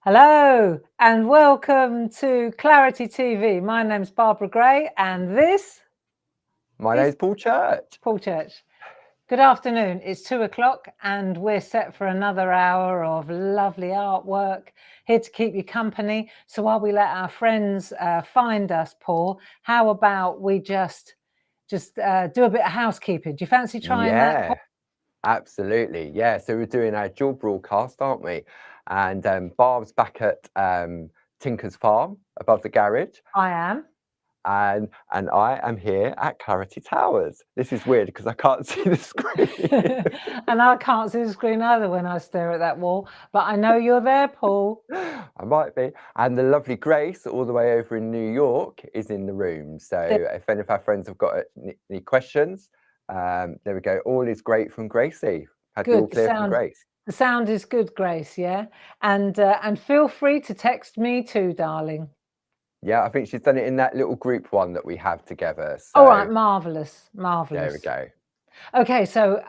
Hello and welcome to Clarity TV. My name's Barbara Gray and this My is name's Paul Church. Paul Church. Good afternoon. It's 2 o'clock and we're set for another hour of lovely artwork here to keep you company. So while we let our friends find us, Paul, how about we just do a bit of housekeeping? Do you fancy trying that, Paul? Absolutely. Yeah, so we're doing our dual broadcast, aren't we? And Barb's back at Tinker's Farm above the garage. I am. And I am here at Clarity Towers. This is weird because I can't see the screen. And I can't see the screen either when I stare at that wall, but I know you're there, Paul. I might be. And the lovely Grace, all the way over in New York, is in the room. So if any of our friends have got any questions, there we go. All is great from Gracie. Had the all clear from Grace. The sound is good, Grace, yeah? And feel free to text me too, darling. Yeah, I think she's done it in that little group one that we have together. So all right, marvelous. There we go. Okay, so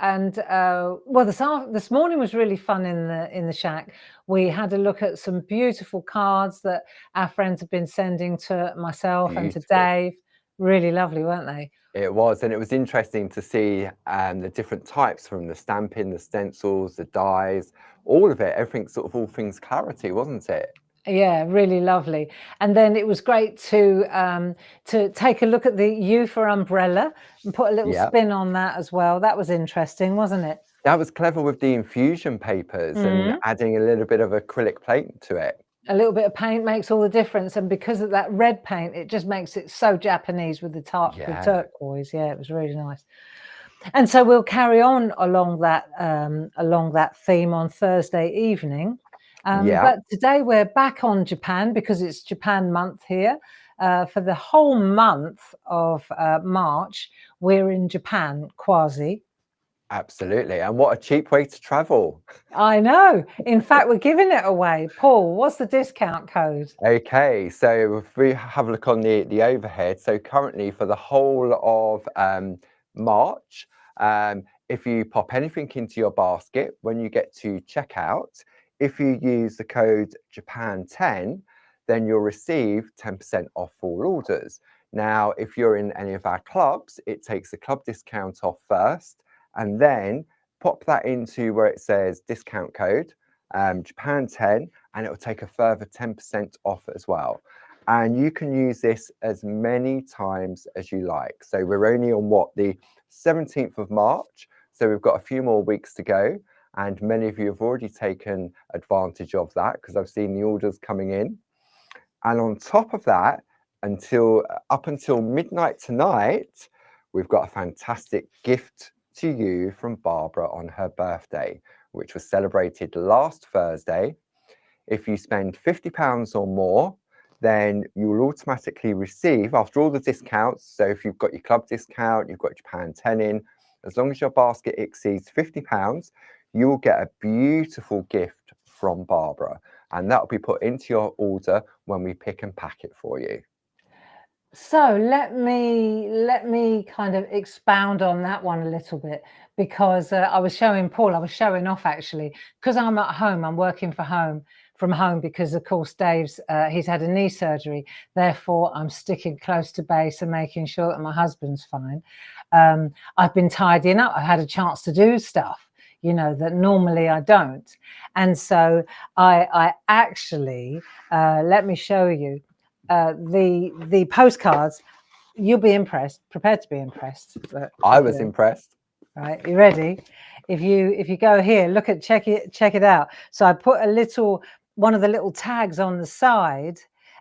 well, this morning was really fun in the shack. We had a look at some beautiful cards that our friends have been sending to myself and to Dave. Really lovely, weren't they? It was, and it was interesting to see the different types, from the stamping, the stencils, the dies, all of it. Everything, sort of all things Clarity, wasn't it? Yeah, really lovely. And then it was great to take a look at the U for umbrella and put a little spin on that as well. That was interesting, wasn't it? That was clever with the infusion papers and adding a little bit of acrylic paint to it. A little bit of paint makes all the difference, and because of that red paint, it just makes it so Japanese with the turquoise. Yeah, it was really nice. And so we'll carry on along that theme on Thursday evening. But today we're back on Japan because it's Japan month here. For the whole month of March, we're in Japan, quasi. Absolutely. And what a cheap way to travel. I know. In fact, we're giving it away. Paul, what's the discount code? Okay, so if we have a look on the overhead, so currently for the whole of March, if you pop anything into your basket, when you get to checkout, if you use the code Japan10, then you'll receive 10% off all orders. Now, if you're in any of our clubs, it takes the club discount off first, and then pop that into where it says discount code Japan10, and it will take a further 10% off as well. And you can use this as many times as you like. So we're only on the 17th of March. So we've got a few more weeks to go. And many of you have already taken advantage of that because I've seen the orders coming in. And on top of that, up until midnight tonight, we've got a fantastic gift to you from Barbara on her birthday, which was celebrated last Thursday. If you spend £50 or more, then you will automatically receive, after all the discounts, so if you've got your club discount, you've got Japan 10 in, as long as your basket exceeds £50, you will get a beautiful gift from Barbara, and that will be put into your order when we pick and pack it for you. So let me kind of expound on that one a little bit, because I was showing Paul, I was showing off actually, because I'm at home, I'm working from home because of course Dave's he's had a knee surgery, therefore I'm sticking close to base and making sure that my husband's fine. I've been tidying up, I've had a chance to do stuff, you know, that normally I don't. And so I actually let me show you the postcards. You'll be impressed, prepared to be impressed. I was impressed. Right, you ready? If you go here, look at check it out. So I put one of the little tags on the side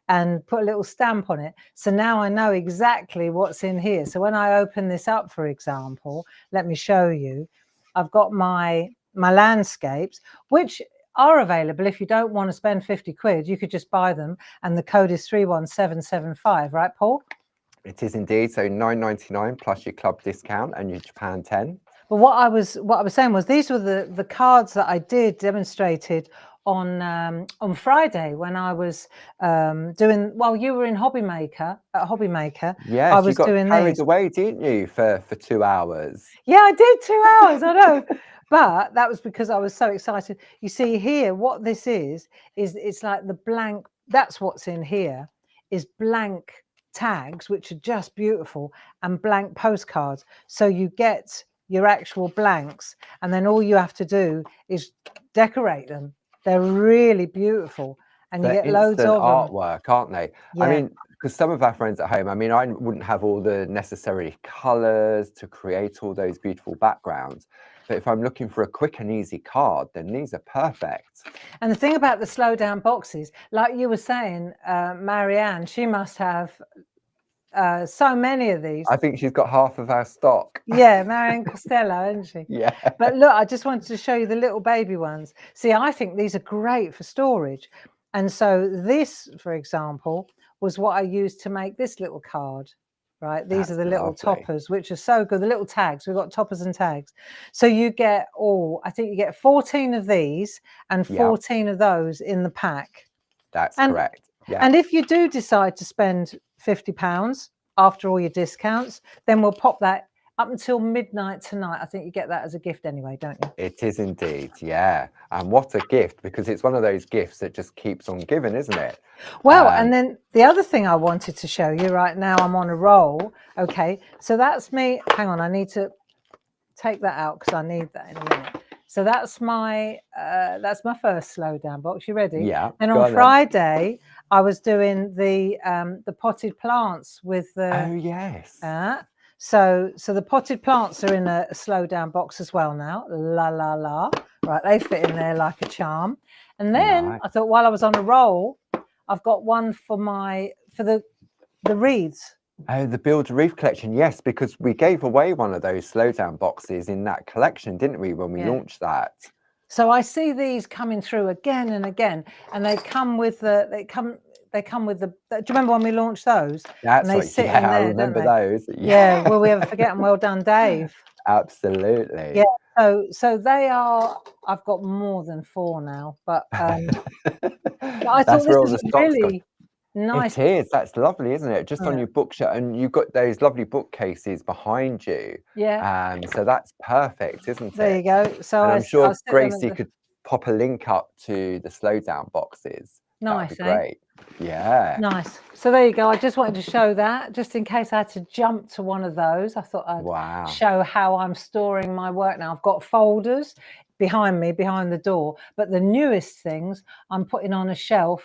and put a little stamp on it. So now I know exactly what's in here. So when I open this up, for example, let me show you. I've got my landscapes, which are available. If you don't want to spend 50 quid, you could just buy them. And the code is 31775, right, Paul? It is indeed. So £9.99 plus your club discount and your Japan 10. But what I was saying was these were the cards that I did demonstrated on Friday when I was doing, well, you were in Hobby Maker. Yes, I was you got doing carried these. away, didn't you, for 2 hours? Yeah, I did 2 hours. I know. But that was because I was so excited. You see here, what this is it's like the blank, that's what's in here, is blank tags, which are just beautiful, and blank postcards. So you get your actual blanks, and then all you have to do is decorate them. They're really beautiful, and you They're get loads instant of them. artwork, aren't they? I Yeah. mean, because some of our friends at home, I mean, I wouldn't have all the necessary colors to create all those beautiful backgrounds. But if I'm looking for a quick and easy card, then these are perfect. And the thing about the slow down boxes, like you were saying, Marianne, she must have so many of these. I think she's got half of our stock. Yeah, Marianne Costello, isn't she? Yeah. But look, I just wanted to show you the little baby ones. See, I think these are great for storage. And so this, for example, was what I used to make this little card, right? These That's are the little lovely. toppers, which are so good. The little tags, we've got toppers and tags. So you get I think you get 14 of these and 14 of those in the pack. That's correct. Yeah. And if you do decide to spend £50 after all your discounts, then we'll pop that up until midnight tonight. I think you get that as a gift anyway, don't you? It is indeed, yeah. And what a gift, because it's one of those gifts that just keeps on giving, isn't it? Well, and then the other thing I wanted to show you right now, I'm on a roll. Okay, so that's me. Hang on, I need to take that out because I need that in a minute. So that's my first slow down box. You ready? Yeah. And on Friday, I was doing the potted plants with the. Oh yes. So the potted plants are in a slow down box as well now. La la la. Right, they fit in there like a charm. And then I thought, while I was on a roll, I've got one for the wreaths. Oh, the Build a Reef collection, yes, because we gave away one of those slowdown boxes in that collection, didn't we, when we launched that? So I see these coming through again and again, and they come with the. Do you remember when we launched those? That's and they sit in there, I remember those. Yeah. Will we ever forget them? Well done, Dave. Absolutely. Yeah. So they are. I've got more than 4 now, but I thought this was really nice. It is. That's lovely, isn't it? Just on your bookshelf, and you've got those lovely bookcases behind you. Yeah. So that's perfect, isn't it? There you go. So and I'm sure Gracie could pop a link up to the slowdown boxes. Nice, that'd be great. Yeah. Nice. So there you go. I just wanted to show that, just in case I had to jump to one of those. I thought I'd show how I'm storing my work now. I've got folders behind me, behind the door, but the newest things I'm putting on a shelf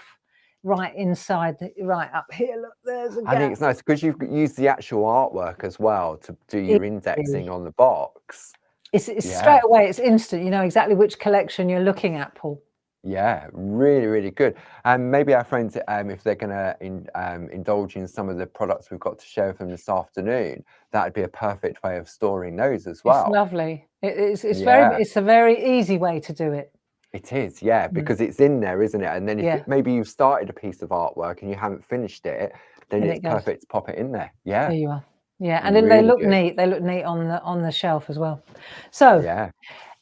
right inside, right up here. Look, there's a gap. I think it's nice because you've used the actual artwork as well to do your indexing on the box. It's straight away, it's instant. You know exactly which collection you're looking at, Paul. Yeah, really, really good. And maybe our friends, if they're going to indulge in some of the products we've got to show them this afternoon, that would be a perfect way of storing those as well. It's lovely. It's a very easy way to do it. It is, yeah, because it's in there, isn't it? And then if maybe you've started a piece of artwork and you haven't finished it, then it's perfect to pop it in there. Yeah. There you are. Yeah, and then they look neat. They look neat on the shelf as well. So yeah.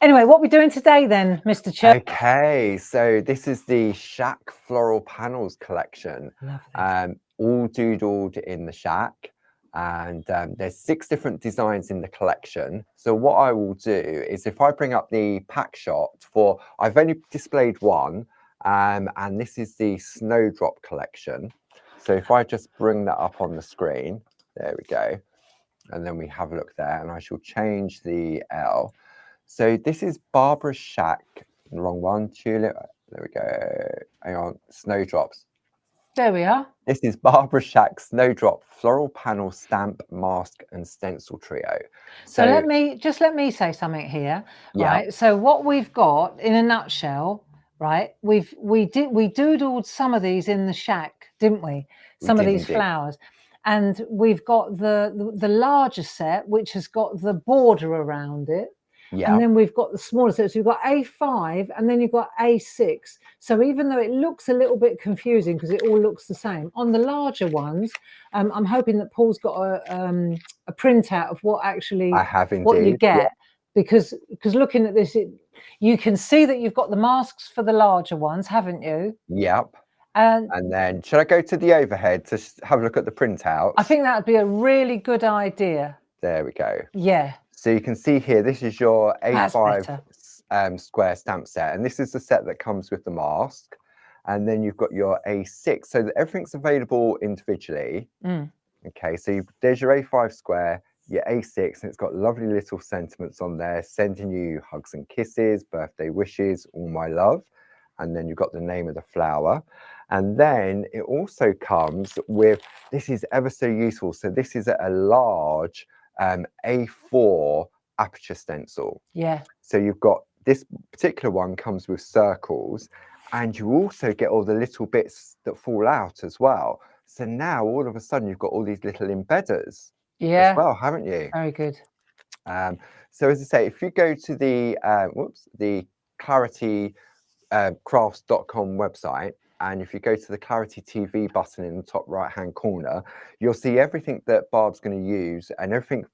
Anyway, what are we doing today then, Mr. Chuck? Okay, so this is the Shack Floral Panels collection. All doodled in the shack. And there's 6 different designs in the collection. So what I will do is, if I bring up the pack shot I've only displayed one, and this is the Snowdrop collection. So if I just bring that up on the screen, there we go. And then we have a look there, and I shall change the L. So this is Barbara's Shack, wrong one, Tulip, there we go, hang on, Snowdrops. There we are. This is Barbara Shack's Snowdrop Floral Panel Stamp, Mask and Stencil Trio. So let me say something here, right? So what we've got in a nutshell, right? We doodled some of these in the shack, didn't we? Some of these flowers. And we've got the larger set, which has got the border around it. And then we've got the smaller sets. So you've got A5 and then you've got A6. So even though it looks a little bit confusing because it all looks the same, on the larger ones, I'm hoping that Paul's got a printout of what actually what you get. Because looking at this, you can see that you've got the masks for the larger ones, haven't you? Yep. And then should I go to the overhead to have a look at the printout? I think that would be a really good idea. There we go. Yeah. So you can see here, this is your That's A5 better. square stamp set, and this is the set that comes with the mask. And then you've got your A6, so that everything's available individually. Okay, so there's your A5 square, your A6, and it's got lovely little sentiments on there, sending you hugs and kisses, birthday wishes, all my love. And then you've got the name of the flower. And then it also comes with, this is ever so useful. So this is a large A4 aperture stencil. Yeah. So you've got, this particular one comes with circles, and you also get all the little bits that fall out as well. So now all of a sudden you've got all these little embedders as well, haven't you? Very good. So as I say, if you go to the Clarity crafts.com website, and if you go to the Clarity TV button in the top right hand corner, you'll see everything that Barb's going to use and everything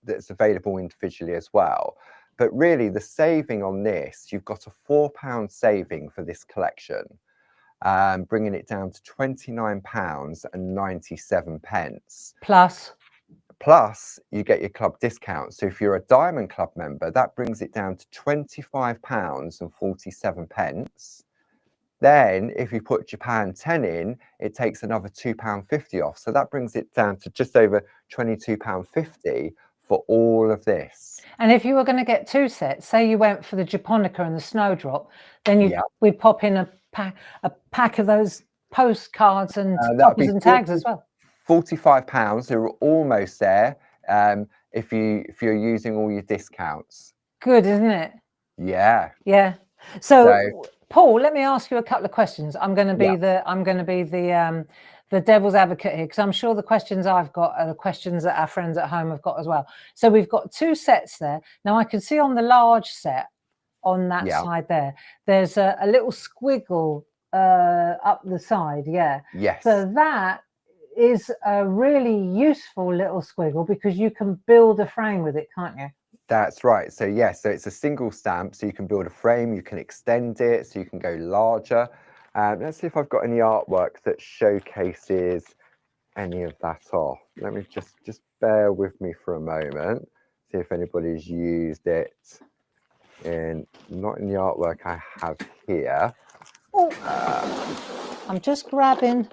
that's available individually as well. But really the saving on this, you've got a £4 saving for this collection, bringing it down to £29.97. Plus, you get your club discount. So if you're a Diamond Club member, that brings it down to £25.47. Then, if you put Japan 10 in, it takes another £2.50 off. So that brings it down to just over £22.50 for all of this. And if you were going to get two sets, say you went for the Japonica and the Snowdrop, then we'd pop in a pack of those postcards and toppers and tags as well. £45, so we're almost there. If you're using all your discounts. Good, isn't it? Yeah. Yeah. So Paul, let me ask you a couple of questions. I'm going to be the devil's advocate here, because I'm sure the questions I've got are the questions that our friends at home have got as well. So we've got two sets there. Now I can see on the large set on that side there, there's a little squiggle up the side. Yeah. Yes. So that is a really useful little squiggle because you can build a frame with it, can't you? That's right. So yes, so it's a single stamp, so you can build a frame, you can extend it, so you can go larger. Let's see if I've got any artwork that showcases any of that off. Let me just bear with me for a moment, see if anybody's used it not in the artwork I have here. I'm just grabbing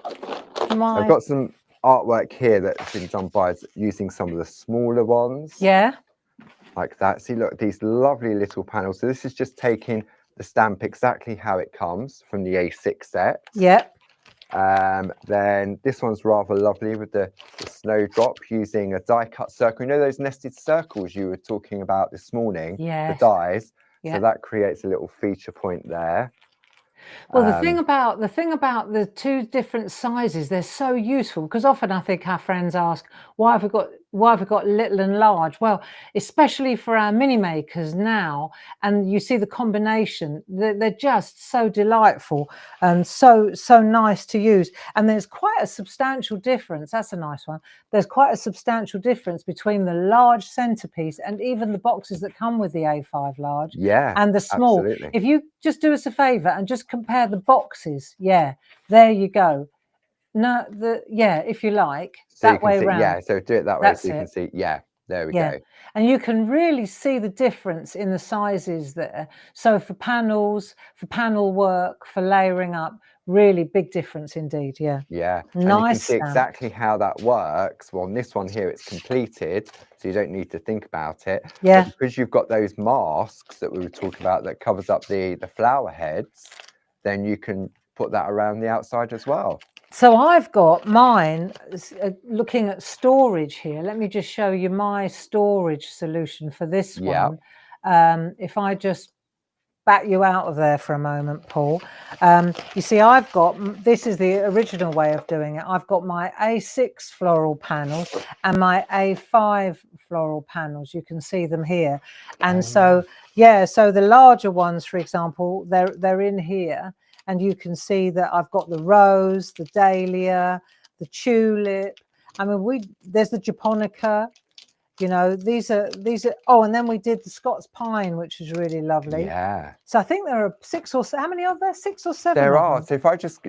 my... I've got some artwork here that's been done by using some of the smaller ones. Yeah. Like that. See, look, these lovely little panels. So this is just taking the stamp exactly how it comes from the A6 set. Yeah. Then this one's rather lovely with the Snowdrop using a die cut circle. You know those nested circles you were talking about this morning? Yes. The dies. Yeah. So that creates a little feature point there. Well, the thing about the two different sizes, they're so useful, because often I think our friends ask, why have we got little and large? Well, especially for our mini makers now, and you see the combination, they're just so delightful and so nice to use. And there's quite a substantial difference. That's a nice one. There's quite a substantial difference between the large centerpiece and even the boxes that come with the A5 large and the small. Absolutely. If you just do us a favor and just compare the boxes, there you go. No, if you like, so that way around. Yeah, so do it that way. So you can see, there we go. And you can really see the difference in the sizes there. So for panels, for panel work, for layering up, really big difference indeed. Yeah. Yeah. Nice. And you can see exactly how that works. Well, on this one here, it's completed, so you don't need to think about it. Yeah. But because you've got those masks that we were talking about that covers up the flower heads, then you can put that around the outside as well. So I've got mine, looking at storage here. Let me just show you my storage solution for this one. If I just back you out of there for a moment, Paul. You see, I've got, this is the original way of doing it. I've got my A6 floral panels and my A5 floral panels. You can see them here. And so the larger ones, for example, they're in here. And you can see that I've got the rose, the dahlia, the tulip. I mean, there's the japonica. You know, these are. Oh, and then we did the Scots pine, which was really lovely. Yeah. So I think there are 6 or 7. How many are there? 6 or 7. There are. So if I just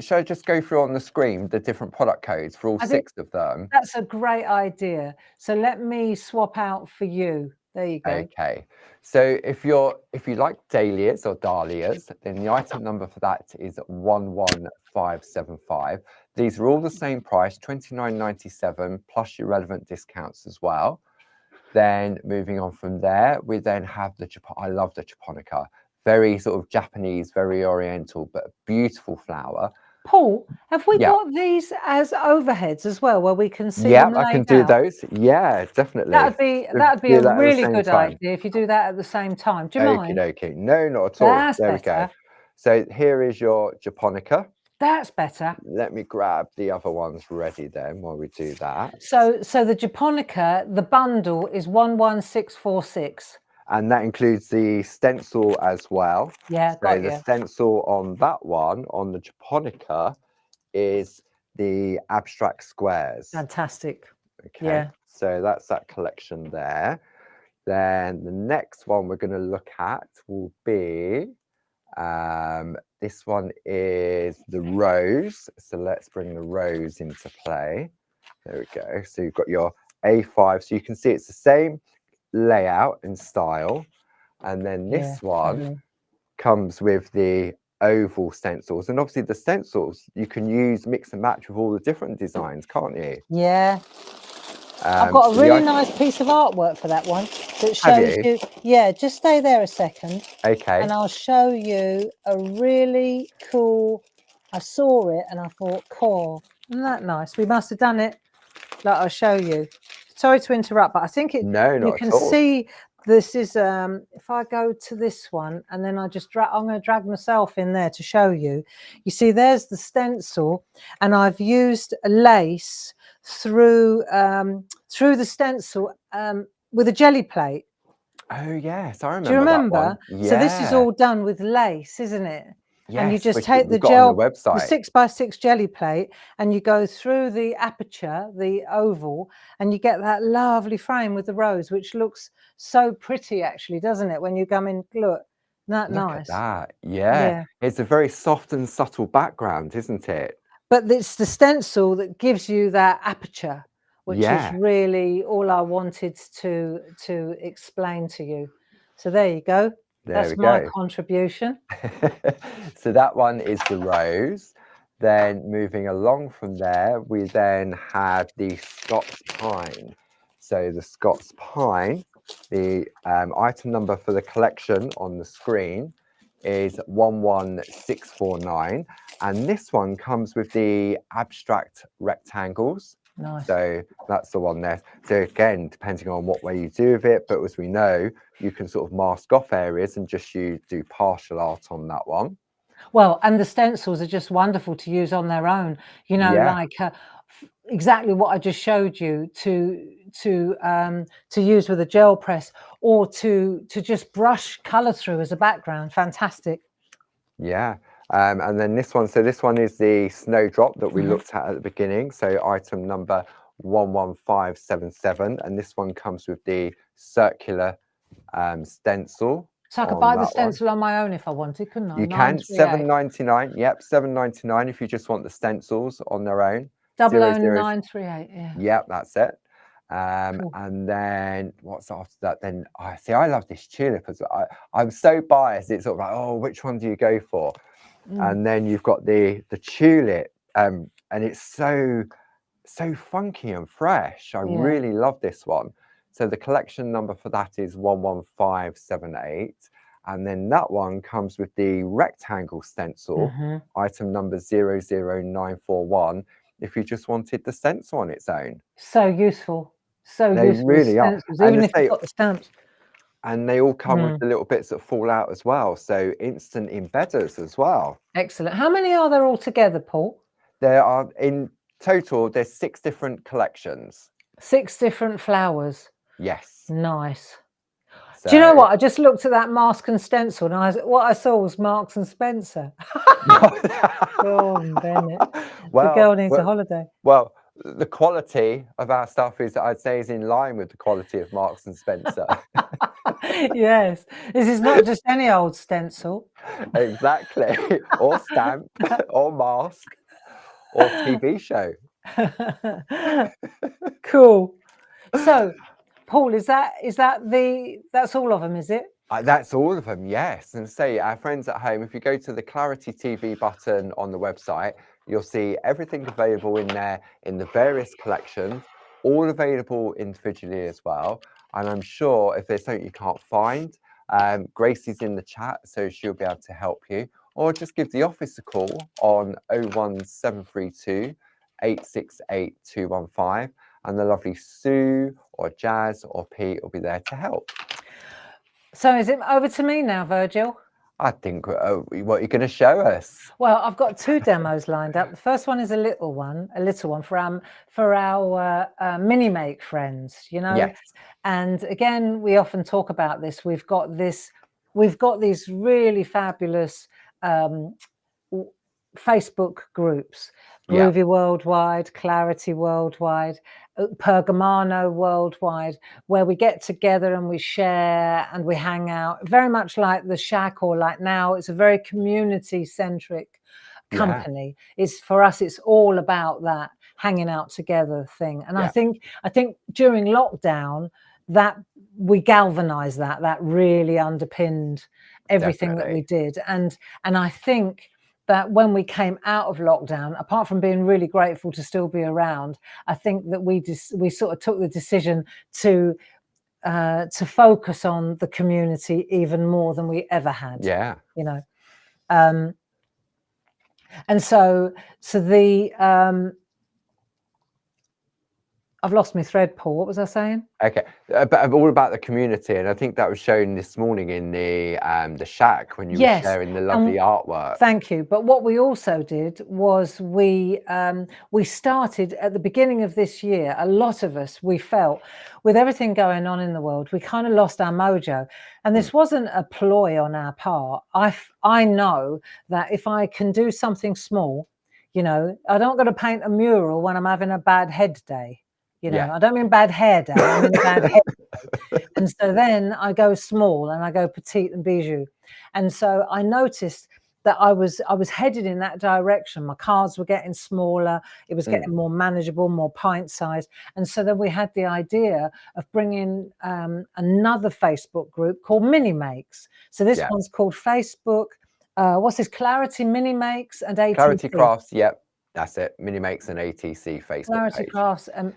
go through on the screen the different product codes for all 6 of them. That's a great idea. So let me swap out for you. There you go. Okay, so if you like dahlias or dahlias, then the item number for that is 11575. These are all the same price, 29.97 plus your relevant discounts as well. Then moving on from there, we then have I love the Japonica. Very sort of Japanese, very oriental, but a beautiful flower. Paul, have we Yeah. got these as overheads as well, where we can see Yeah, them I can laid do out? those. Yeah, definitely. That'd be Do a that at the really same good time. idea if you do that at the same time. Do you Okie mind? dokie. No, not at all. That's There we go. better. So here is your Japonica. That's better. Let me grab the other ones ready then while we do that. So the Japonica, the bundle is 11646. And that includes the stencil as well. Yeah, So got the you. stencil on that one, on the Japonica, is the abstract squares. Fantastic. Okay, Yeah. so that's that collection there. Then the next one we're going to look at will be, this one is the rose. So let's bring the rose into play. There we go. So you've got your A5. So you can see it's the same layout and style. And then this one comes with the oval stencils. And obviously the stencils you can use, mix and match with all the different designs, can't you? Yeah. I've got a really nice piece of artwork for that one that shows you. Yeah, just stay there a second. Okay. And I'll show you a really cool. I saw it and I thought, cool, isn't that nice? We must have done it. Like, I'll show you. Sorry to interrupt, but I think it. No, not you can at all. see this is. If I go to this one and then I just drag, I'm going to drag myself in there to show you. You see, there's the stencil, and I've used a lace through the stencil with a jelly plate. Oh yes, I remember. Do you remember? That one. Yeah. So this is all done with lace, isn't it? Yes, and you just which take the we've got on gel, the website. the 6x6 jelly plate, and you go through the aperture, the oval, and you get that lovely frame with the rose, which looks so pretty, actually, doesn't it? When you come in, look, that Look nice. at that. Yeah. It's a very soft and subtle background, isn't it? But it's the stencil that gives you that aperture, which is really all I wanted to explain to you. So there you go. That's my contribution. So that one is the rose. Then moving along from there, we then have the Scots pine. So the Scots pine, the item number for the collection on the screen is 11649. And this one comes with the abstract rectangles. Nice. So that's the one there. So again, depending on what way you do with it, but as we know, you can sort of mask off areas and just do partial art on that one. Well, and the stencils are just wonderful to use on their own, you know, like exactly what I just showed you to use with a gel press, or to just brush color through as a background. Fantastic. Yeah. And then this one, so this one is the Snowdrop that we looked at the beginning. So item number 11577, and this one comes with the circular stencil. So I could buy the stencil on my own if I wanted, couldn't I? You can. $7.99. Yep, $7.99 if you just want the stencils on their own. 00938. Yeah. Yep, that's it. Cool. And then what's after that? Then I love this tulip as well. I'm so biased. It's sort of like, oh, which one do you go for? And then you've got the tulip, and it's so funky and fresh. I really love this one. So the collection number for that is 11578. And then that one comes with the rectangle stencil, item number 00941, if you just wanted the stencil on its own. So useful. So they useful. Really are. Even if you've got the stamps. And they all come with the little bits that fall out as well. So instant embedders as well. Excellent. How many are there altogether, Paul? There are, in total, there's 6 different collections. 6 different flowers. Yes. Nice. So, do you know what? I just looked at that mask and stencil, and what I saw was Marks and Spencer. Oh, Bennett. The girl needs a holiday. Well, the quality of our stuff is, I'd say, is in line with the quality of Marks and Spencer. Yes, this is not just any old stencil. Exactly. Or stamp, or mask, or TV show. Cool. So Paul, that's all of them, is it? That's all of them, yes. And say, our friends at home, if you go to the Clarity TV button on the website, you'll see everything available in there in the various collections, all available individually as well. And I'm sure if there's something you can't find, Gracie's in the chat, so she'll be able to help you. Or just give the office a call on 01732 868 215, and the lovely Sue or Jazz or Pete will be there to help. So is it over to me now, Virgil? I think what are you going to show us? Well, I've got 2 demos lined up. The first one is a little one for our mini make friends, you know. Yes. And again, we often talk about this. We've got these really fabulous Facebook groups, Groovy Worldwide, Clarity Worldwide, Pergamano Worldwide, where we get together and we share and we hang out, very much like the Shack, or like now it's a very community centric company. It's for us, it's all about that hanging out together thing. And I think during lockdown that we galvanized that really underpinned everything that we did. And I think that when we came out of lockdown, apart from being really grateful to still be around, I think that we sort of took the decision to focus on the community even more than we ever had. Yeah. You know, and so the I've lost my thread, Paul. What was I saying? Okay, but all about the community, and I think that was shown this morning in the Shack when you were sharing the lovely artwork. Thank you. But what we also did was we started at the beginning of this year. A lot of us, we felt, with everything going on in the world, we kind of lost our mojo. And this wasn't a ploy on our part. I know that if I can do something small, you know, I don't got to paint a mural when I'm having a bad head day. You know, I don't mean bad hair day, I mean bad head day. And so then I go small and I go petite and bijou. And so I noticed that I was headed in that direction. My cards were getting smaller. It was getting more manageable, more pint size. And so then we had the idea of bringing another Facebook group called Mini Makes. So this one's called Facebook. What's this? Clarity Mini Makes and ATC. Clarity Crafts. Yep. That's it. Mini Makes and ATC Facebook Clarity page. Crafts, and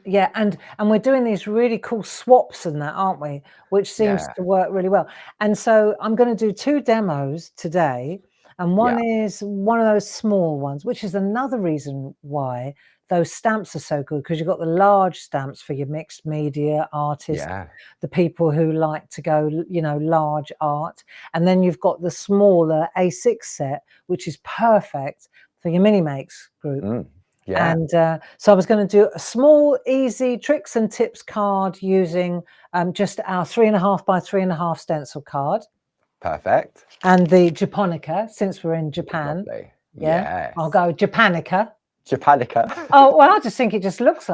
we're doing these really cool swaps and that, aren't we? Which seems to work really well. And so I'm going to do 2 demos today, and one is one of those small ones, which is another reason why those stamps are so good, because you've got the large stamps for your mixed media artists, the people who like to go, you know, large art, and then you've got the smaller A6 set, which is perfect for your Mini Makes group. And so I was going to do a small, easy tricks and tips card using just our 3.5 by 3.5 stencil card. Perfect. And the Japonica, since we're in Japan. Lovely. I'll go Japonica. Japonica. Oh, well, I just think it looks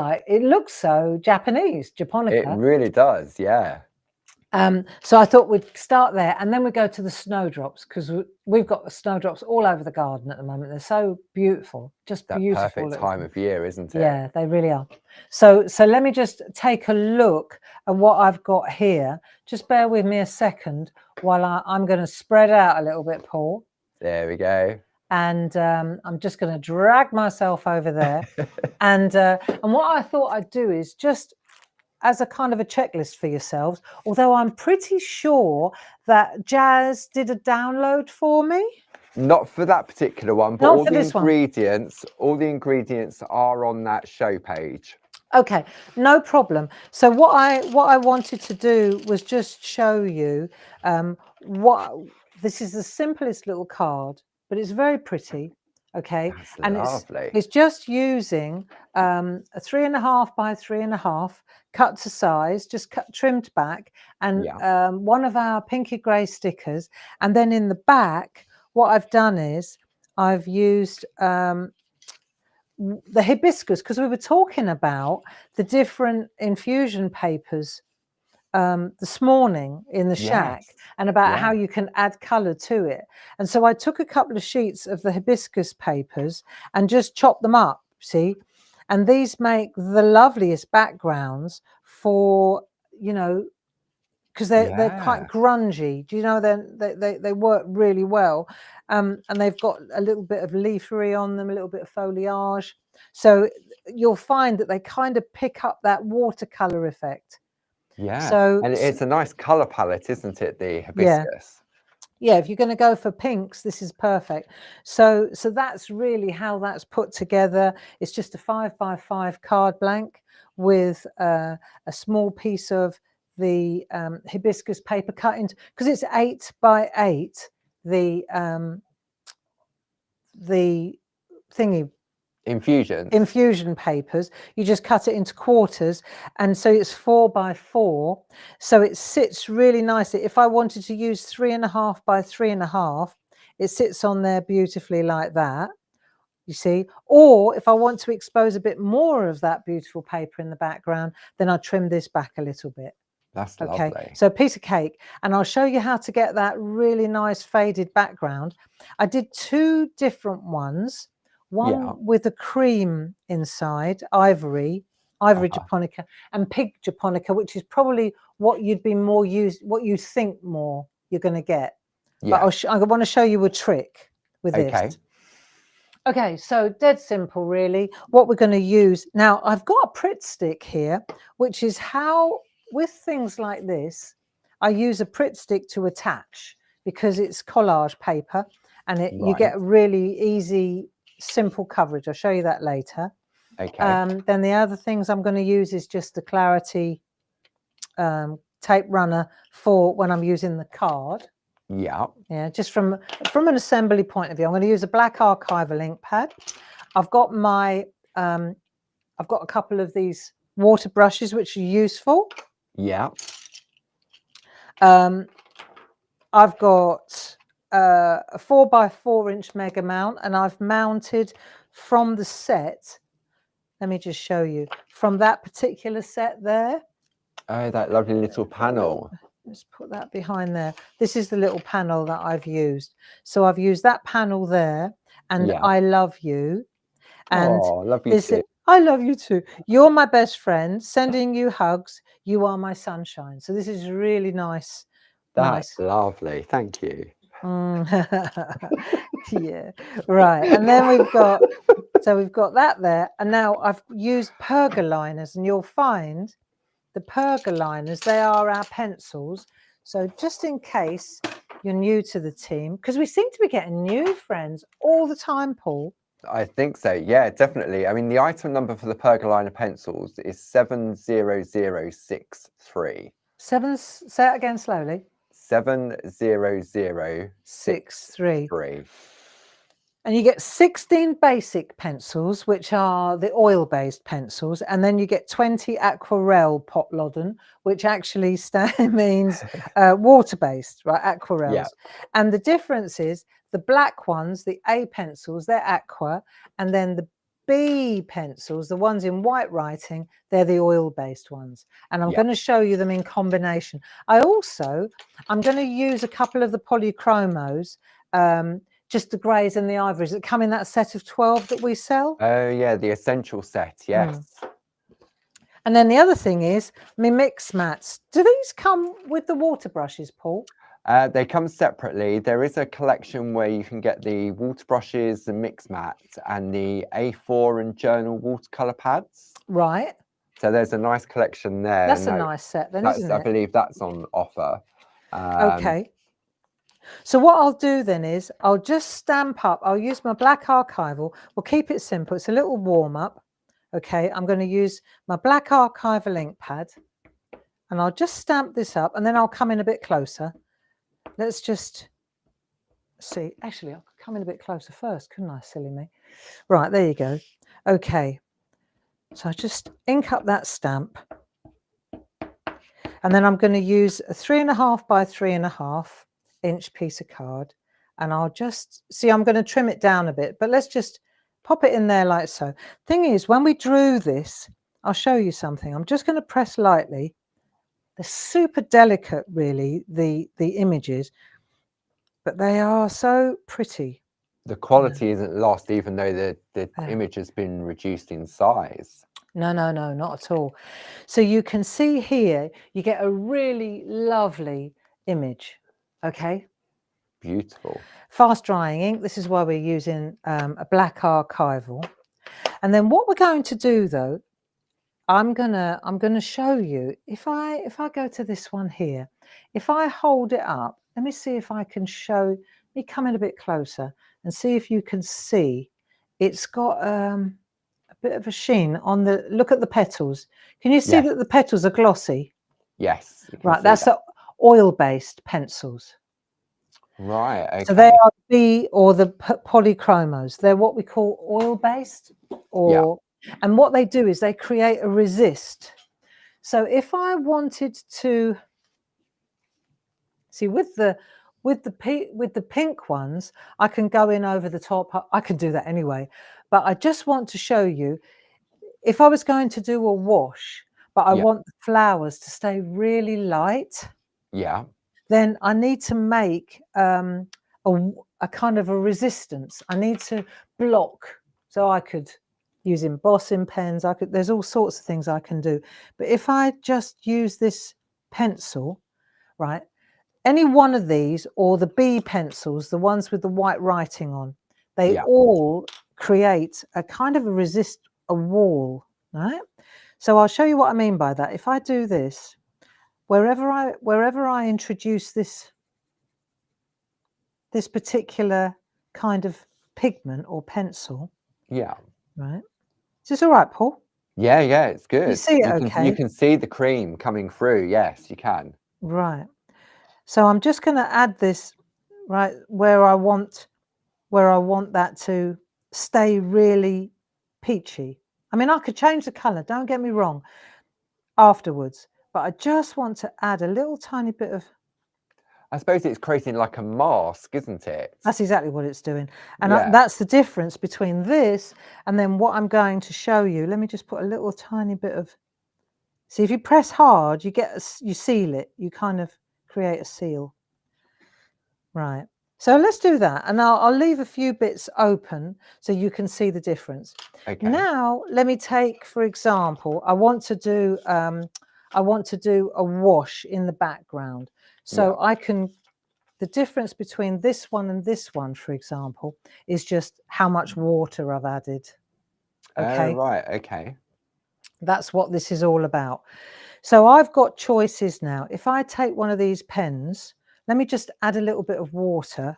so Japanese, Japonica. It really does, yeah. So I thought we'd start there, and then we go to the snowdrops, because we've got the snowdrops all over the garden at the moment. They're so beautiful, just that beautiful. Perfect time of year, isn't it? Yeah, they really are. So let me just take a look at what I've got here. Just bear with me a second while I'm going to spread out a little bit, Paul. There we go. And I'm just going to drag myself over there. and what I thought I'd do is just, as a kind of a checklist for yourselves, although I'm pretty sure that Jazz did a download for me. Not for that particular one, but all the ingredients are on that show page. Okay, no problem. So what I wanted to do was just show you this is the simplest little card, but it's very pretty. Okay, that's and lovely. it's just using a 3.5 by 3.5 cut to size, just trimmed back, and one of our pinky grey stickers. And then in the back, what I've done is I've used the hibiscus, because we were talking about the different infusion papers this morning in the Shack, and about how you can add color to it. And so I took a couple of sheets of the hibiscus papers and just chopped them up, see, and these make the loveliest backgrounds for you know, because they're quite grungy. Do you know, they work really well, and they've got a little bit of leafery on them, a little bit of foliage. So you'll find that they kind of pick up that watercolor effect. Yeah, so and it's a nice color palette, isn't it, the hibiscus? Yeah, if you're going to go for pinks, this is perfect. So that's really how that's put together. It's just a 5x5 card blank with a small piece of the hibiscus paper cut into, because it's 8x8, the thingy, infusion papers. You just cut it into quarters, and so it's 4x4, so it sits really nicely. If I wanted to use 3.5 by 3.5, it sits on there beautifully like that, you see. Or if I want to expose a bit more of that beautiful paper in the background, then I trim this back a little bit. That's lovely. So a piece of cake, and I'll show you how to get that really nice faded background. I did 2 different ones. One with a cream inside, ivory Japonica, and pink Japonica, which is probably what you'd be more used, what you think more you're going to get. But I want to show you a trick with this. Okay, so dead simple, really. What we're going to use now, I've got a Pritt stick here, which is how, with things like this, I use a Pritt stick to attach, because it's collage paper, and you get really easy, simple coverage. I'll show you that later. Then the other things I'm going to use is just the Clarity tape runner for when I'm using the card. Yeah, just from an assembly point of view, I'm going to use a black archival ink pad. I've got my I've got a couple of these water brushes which are useful. I've got a 4x4-inch mega mount, and I've mounted from the set. Let me just show you from that particular set there. Oh, that lovely little panel. Let's put that behind there. This is the little panel that I've used. So I've used that panel there, and I love you. And love you too. I love you too. You're my best friend. Sending you hugs. You are my sunshine. So this is really nice. That's lovely. Thank you. Yeah, right. And then we've got that there. And now I've used pergoliners, and you'll find the pergoliners, they are our pencils. So just in case you're new to the team, because we seem to be getting new friends all the time, Paul. I think so. Yeah, definitely. I mean, the item number for the pergoliner pencils is 70063. Say it again slowly. 70063. And you get 16 basic pencils, which are the oil-based pencils, and then you get 20 aquarelle Potlodden, which actually means water-based, right? Aquarelles. And the difference is the black ones, the A pencils, they're aqua, and then the B pencils, the ones in white writing, they're the oil-based ones. And I'm going to show you them in combination. I'm going to use a couple of the polychromos, just the greys and the ivories that come in that set of 12 that we sell. Oh yeah, the essential set, yes. And then the other thing is my mix mats. Do these come with the water brushes, Paul? They come separately. There is a collection where you can get the water brushes, the mix mats, and the A4 and journal watercolor pads. Right. So there's a nice collection there. That's a nice set then, isn't it? I believe that's on offer. Okay. So what I'll do then is I'll just stamp up. I'll use my black archival. We'll keep it simple. It's a little warm up. Okay. I'm going to use my black archival ink pad, and I'll just stamp this up, and then I'll come in a bit closer. Let's just see. Actually, I could come in a bit closer first, couldn't I? Silly me. Right, there you go. Okay. So I just ink up that stamp, and then I'm going to use a 3.5 by 3.5 inch piece of card, and I'll just see, I'm going to trim it down a bit, but let's just pop it in there like so. Thing is, when we drew this, I'll show you something. I'm just going to press lightly. They're super delicate, really, the images, but they are so pretty. The quality isn't lost, even though the image has been reduced in size. No, no, no, not at all. So you can see here, you get a really lovely image. Okay. Beautiful. Fast drying ink. This is why we're using a black archival. And then what we're going to do though, I'm gonna show you if I go to this one here, if I hold it up, let me see if I can show me come in a bit closer and see if you can see it's got a bit of a sheen on the look at the petals. Can you see Yes. that the petals are glossy? Yes. You can Right, see that's that. the oil-based pencils. Right. So they Okay. are the or the polychromos. They're what we call oil-based Yeah. and what they do is they create a resist. So if I wanted to see with the pink ones, I can go in over the top. I can do that anyway, but I just want to show you if I was going to do a wash, but I Yeah. want the flowers to stay really light, Yeah. then I need to make a kind of a resistance. I need to block. So I could use embossing pens. There's all sorts of things I can do. But if I just use this pencil, right, any one of these or the B pencils, the ones with the white writing on, they Yeah. all create a kind of a wall, right? So I'll show you what I mean by that. If I do this, wherever I introduce this particular kind of pigment or pencil, Yeah. right? Is this all right, Paul? Yeah. Yeah. It's You good. see it You okay? can see the cream coming through. Yes, you can. Right. So I'm just going to add this right where I want that to stay really peachy. I mean, I could change the color, don't get me wrong, afterwards, but I just want to add a little tiny bit of I suppose it's creating like a mask, isn't it? that's exactly what it's doing. And Yeah. that's the difference between this and then what I'm going to show you. Let me just put a little tiny bit of, see if you press hard, you seal it, you kind of create a seal. Right. So let's do that. And I'll leave a few bits open so you can see the difference. Okay. Now, let me take, for example, I want to do a wash in the background. So Yeah. the difference between this one and this one, for example, is just how much water I've added. Oh, Okay. right. Okay. That's what this is all about. So I've got choices now. If I take one of these pens, let me just add a little bit of water.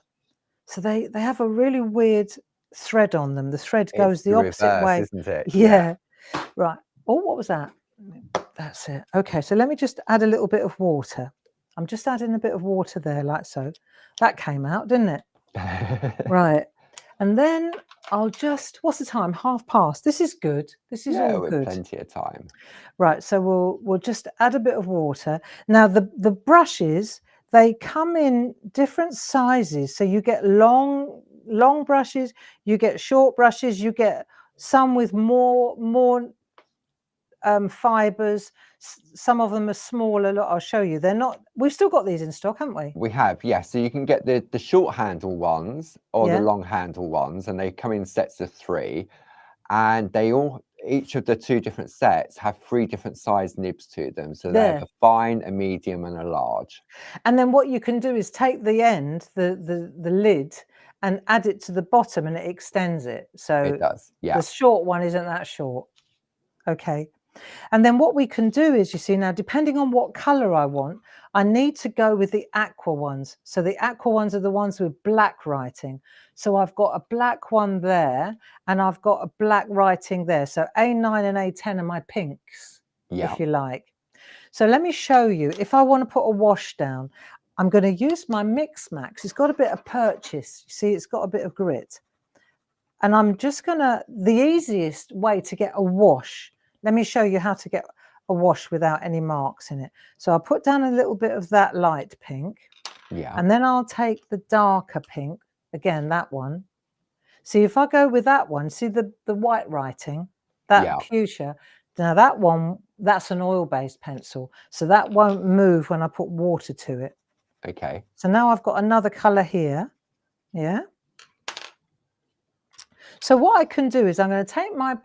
So they have a really weird thread on them. The thread It's goes the the opposite reverse, way. isn't it? Yeah. Yeah, right. Oh, what was that? That's it. Okay, so let me just add a little bit of water. I'm just adding a bit of water there, like so. That came out, didn't it? Right. And then I'll just, what's the time? 1/2 past. This is good. This is Yeah, all with good. plenty of time. Right, so we'll just add a bit of water. Now the brushes, they come in different sizes. So you get long brushes, you get short brushes, you get some with more fibers. Some of them are smaller. Look, I'll show you. They're not. We've still got these in stock, haven't we? We have, yes. So you can get the short handle ones or the Yeah. long handle ones, and they come in sets of 3. And each of the 2 different sets have 3 different size nibs to them. So they have There. a fine, a medium, and a large. And then what you can do is take the end, the lid, and add it to the bottom, and it extends it. So It does, yeah. the short one isn't that short. Okay. And then what we can do is, you see, now depending on what color I want, I need to go with the aqua ones. So the aqua ones are the ones with black writing. So I've got a black one there and I've got a black writing there. So A9 and A10 are my pinks, Yeah. if you like. So let me show you. If I want to put a wash down, I'm going to use my Mix Max. It's got a bit of purchase. You see, it's got a bit of grit. And I'm just going to, the easiest way to get a wash, let me show you how to get a wash without any marks in it. So I'll put down a little bit of that light pink. Yeah. And then I'll take the darker pink, again, that one. See, if I go with that one, see the white writing, that Yeah. fuchsia. Now that one, that's an oil-based pencil. So that won't move when I put water to it. Okay. So now I've got another color here. Yeah. So what I can do is I'm going to take my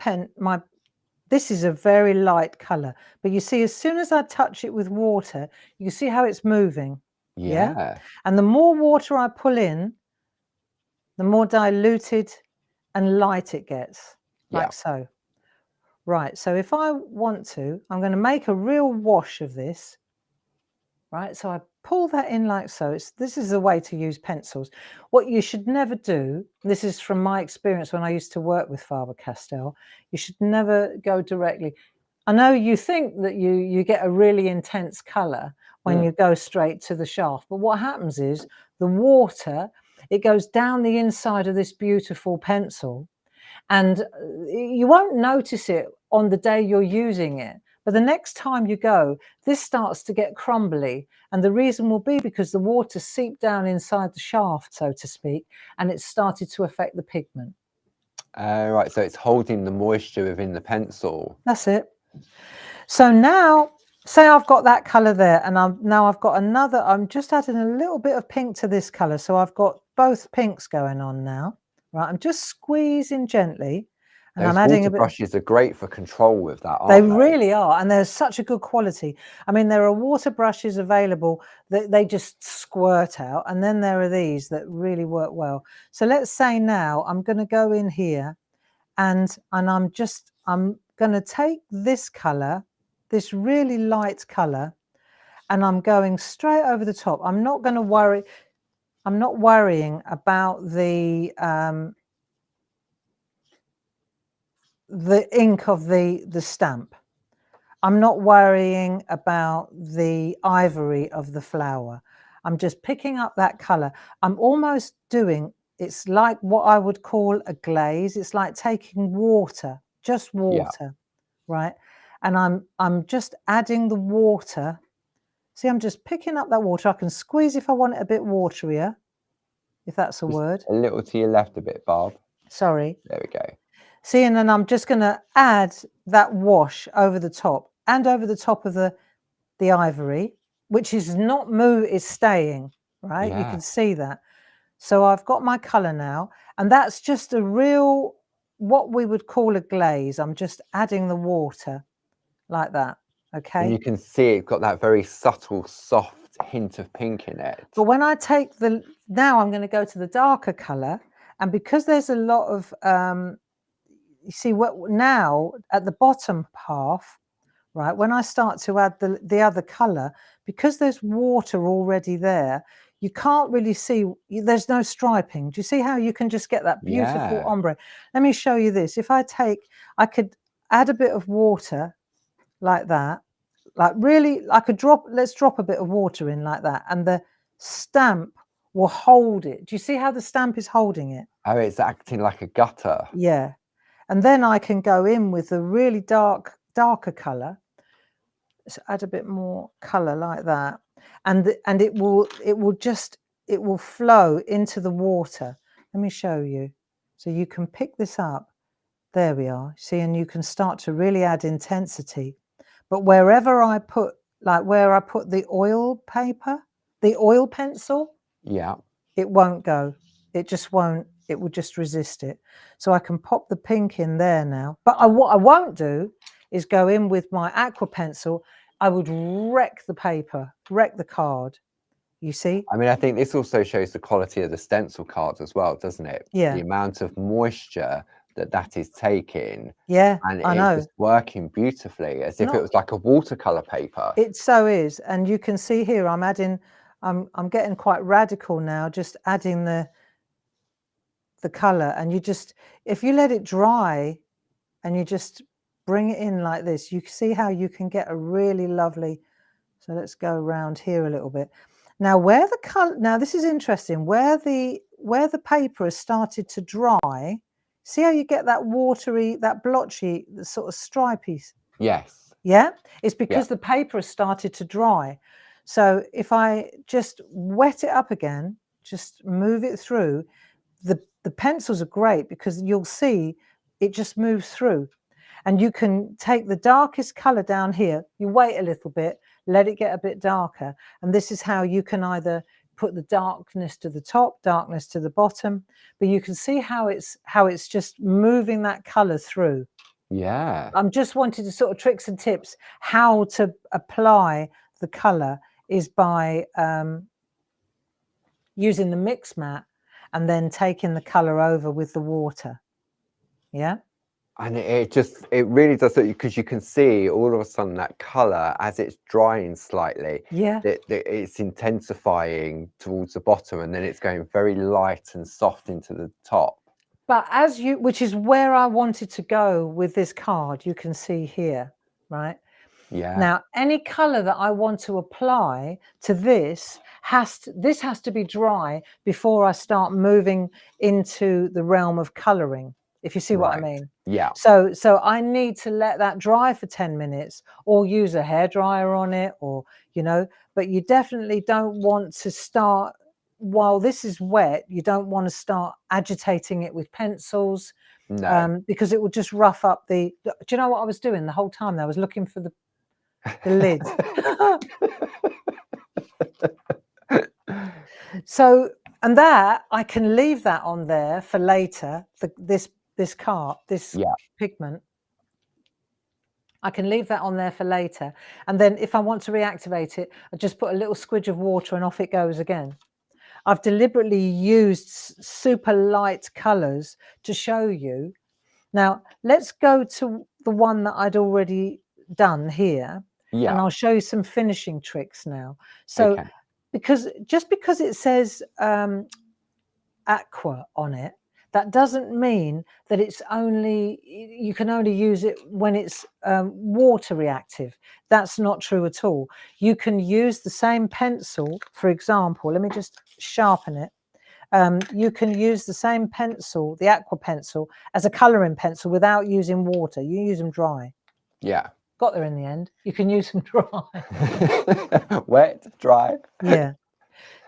This is a very light color, but you see, as soon as I touch it with water, you see how it's moving. Yeah. And the more water I pull in, the more diluted and light it gets, Yeah. like so. Right, so if I want to, I'm going to make a real wash of this. Right, so I pull that in like so. This is the way to use pencils. What you should never do, this is from my experience when I used to work with Faber-Castell, you should never go directly. I know you think that you get a really intense color when you go straight to the shaft, but what happens is the water, it goes down the inside of this beautiful pencil, and you won't notice it on the day you're using it. But the next time you go, this starts to get crumbly. And the reason will be because the water seeped down inside the shaft, so to speak, and it started to affect the pigment. Right, so it's holding the moisture within the pencil. That's it. So now, say I've got that color there, and now I've got another, I'm just adding a little bit of pink to this color. So I've got both pinks going on now. Right, I'm just squeezing gently. And Those I'm adding water a bit. brushes are great for control with that, They aren't they? really are, and they're such a good quality. I mean, there are water brushes available that they just squirt out, and then there are these that really work well. So let's say now I'm going to go in here, and I'm going to take this color, this really light color, and I'm going straight over the top. I'm not going to worry. I'm not worrying about the ink of the stamp. I'm not worrying about the ivory of the flower. I'm just picking up that color. I'm almost doing, it's like what I would call a glaze. It's like taking water, just water, right? And I'm just adding the water. See, I'm just picking up that water. I can squeeze if I want it a bit waterier, if that's a Just word. a little to your left a bit, Barb. Sorry. There we go. See, and then I'm just going to add that wash over the top and over the top of the ivory, which is not is staying, right? You can see that. So I've got my color now, and that's just a real, what we would call a glaze. I'm just adding the water like that. Okay. And you can see it's got that very subtle, soft hint of pink in it. But when I take now I'm going to go to the darker color, and because there's a lot of, you see what now at the bottom half, right, when I start to add the other color, because there's water already there, you can't really see, there's no striping. Do you see how you can just get that beautiful ombre? Let me show you this. If I could add a bit of water like that, like really, I could let's drop a bit of water in like that, and the stamp will hold it. Do you see how the stamp is holding it? Oh, it's acting like a gutter. Yeah. And then I can go in with a really darker color. So add a bit more color like that, and it will flow into the water. Let me show you. So you can pick this up. There we are. See, and you can start to really add intensity. But wherever I put, like where I put the oil paper, the oil pencil, it won't go. It just won't. It will just resist it. So I can pop the pink in there now. But what I won't do is go in with my aqua pencil. I would wreck the paper, wreck the card. You see? I mean, I think this also shows the quality of the stencil cards as well, doesn't it? Yeah. The amount of moisture that is taking. Yeah, and I know. it's just working beautifully, as if it was like a watercolor paper. It so is, and you can see here I'm adding. I'm getting quite radical now, just adding the color, and you just, if you let it dry, and you just bring it in like this, you see how you can get a really lovely. So let's go around here a little bit. Now where the color, now this is interesting, where the paper has started to dry, see how you get that watery, that blotchy, the sort of stripy. Yes. Yeah, it's because the paper has started to dry. So if I just wet it up again, just move it through, the pencils are great because you'll see it just moves through. And you can take the darkest color down here, you wait a little bit, let it get a bit darker. And this is how you can either put the darkness to the top, darkness to the bottom, but you can see how it's just moving that color through. Yeah. I'm just wanting to sort of tricks and tips how to apply the color is by using the mix mat and then taking the color over with the water. Yeah. And it really does, because you can see all of a sudden that color as it's drying slightly, Yeah. that it's intensifying towards the bottom, and then it's going very light and soft into the top. But which is where I wanted to go with this card, you can see here, right? Yeah. Now, any color that I want to apply to this has to be dry before I start moving into the realm of coloring, if you see what I mean. Yeah. So I need to let that dry for 10 minutes or use a hairdryer on it, or, but you definitely don't want to start while this is wet. You don't want to start agitating it with pencils. No. Because it will just rough up do you know what I was doing the whole time? I was looking for the lid. So, and that I can leave that on there for later. This Yeah. pigment, I can leave that on there for later. And then if I want to reactivate it, I just put a little squidge of water and off it goes again. I've deliberately used super light colors to show you. Now, let's go to the one that I'd already done here. Yeah. And I'll show you some finishing tricks now. So, Okay. because it says aqua on it, that doesn't mean that you can only use it when it's water reactive. That's not true at all. You can use the same pencil, for example. Let me just sharpen it. You can use the same pencil, the aqua pencil, as a colouring pencil without using water. You use them dry. Yeah. Got there in the end. You can use them dry. Wet, dry. Yeah.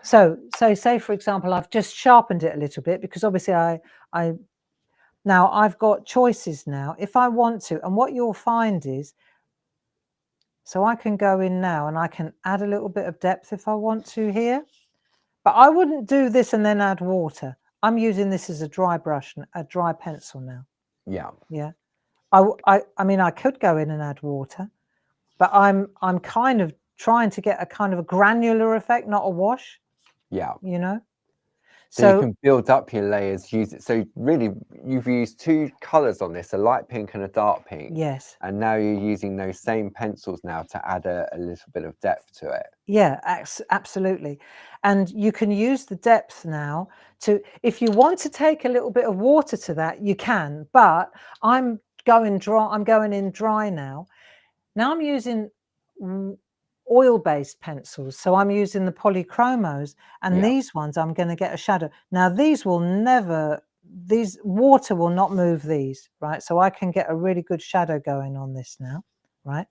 So say for example, I've just sharpened it a little bit because obviously now I've got choices now if I want to, and what you'll find is, so I can go in now and I can add a little bit of depth if I want to here, but I wouldn't do this and then add water. I'm using this as a dry brush, a dry pencil now. Yeah. Yeah. I mean, I could go in and add water, but I'm kind of trying to get a kind of a granular effect, not a wash. Yeah. So you can build up your layers, use it. So really, you've used two colors on this, a light pink and a dark pink. Yes. And now you're using those same pencils now to add a little bit of depth to it. Yeah, absolutely. And you can use the depth now to, if you want to take a little bit of water to that, you can, but I'm going dry. I'm going in dry now. Now I'm using oil-based pencils. So I'm using the polychromos, and these ones I'm going to get a shadow. Now these water will not move these, right? So I can get a really good shadow going on this now, right?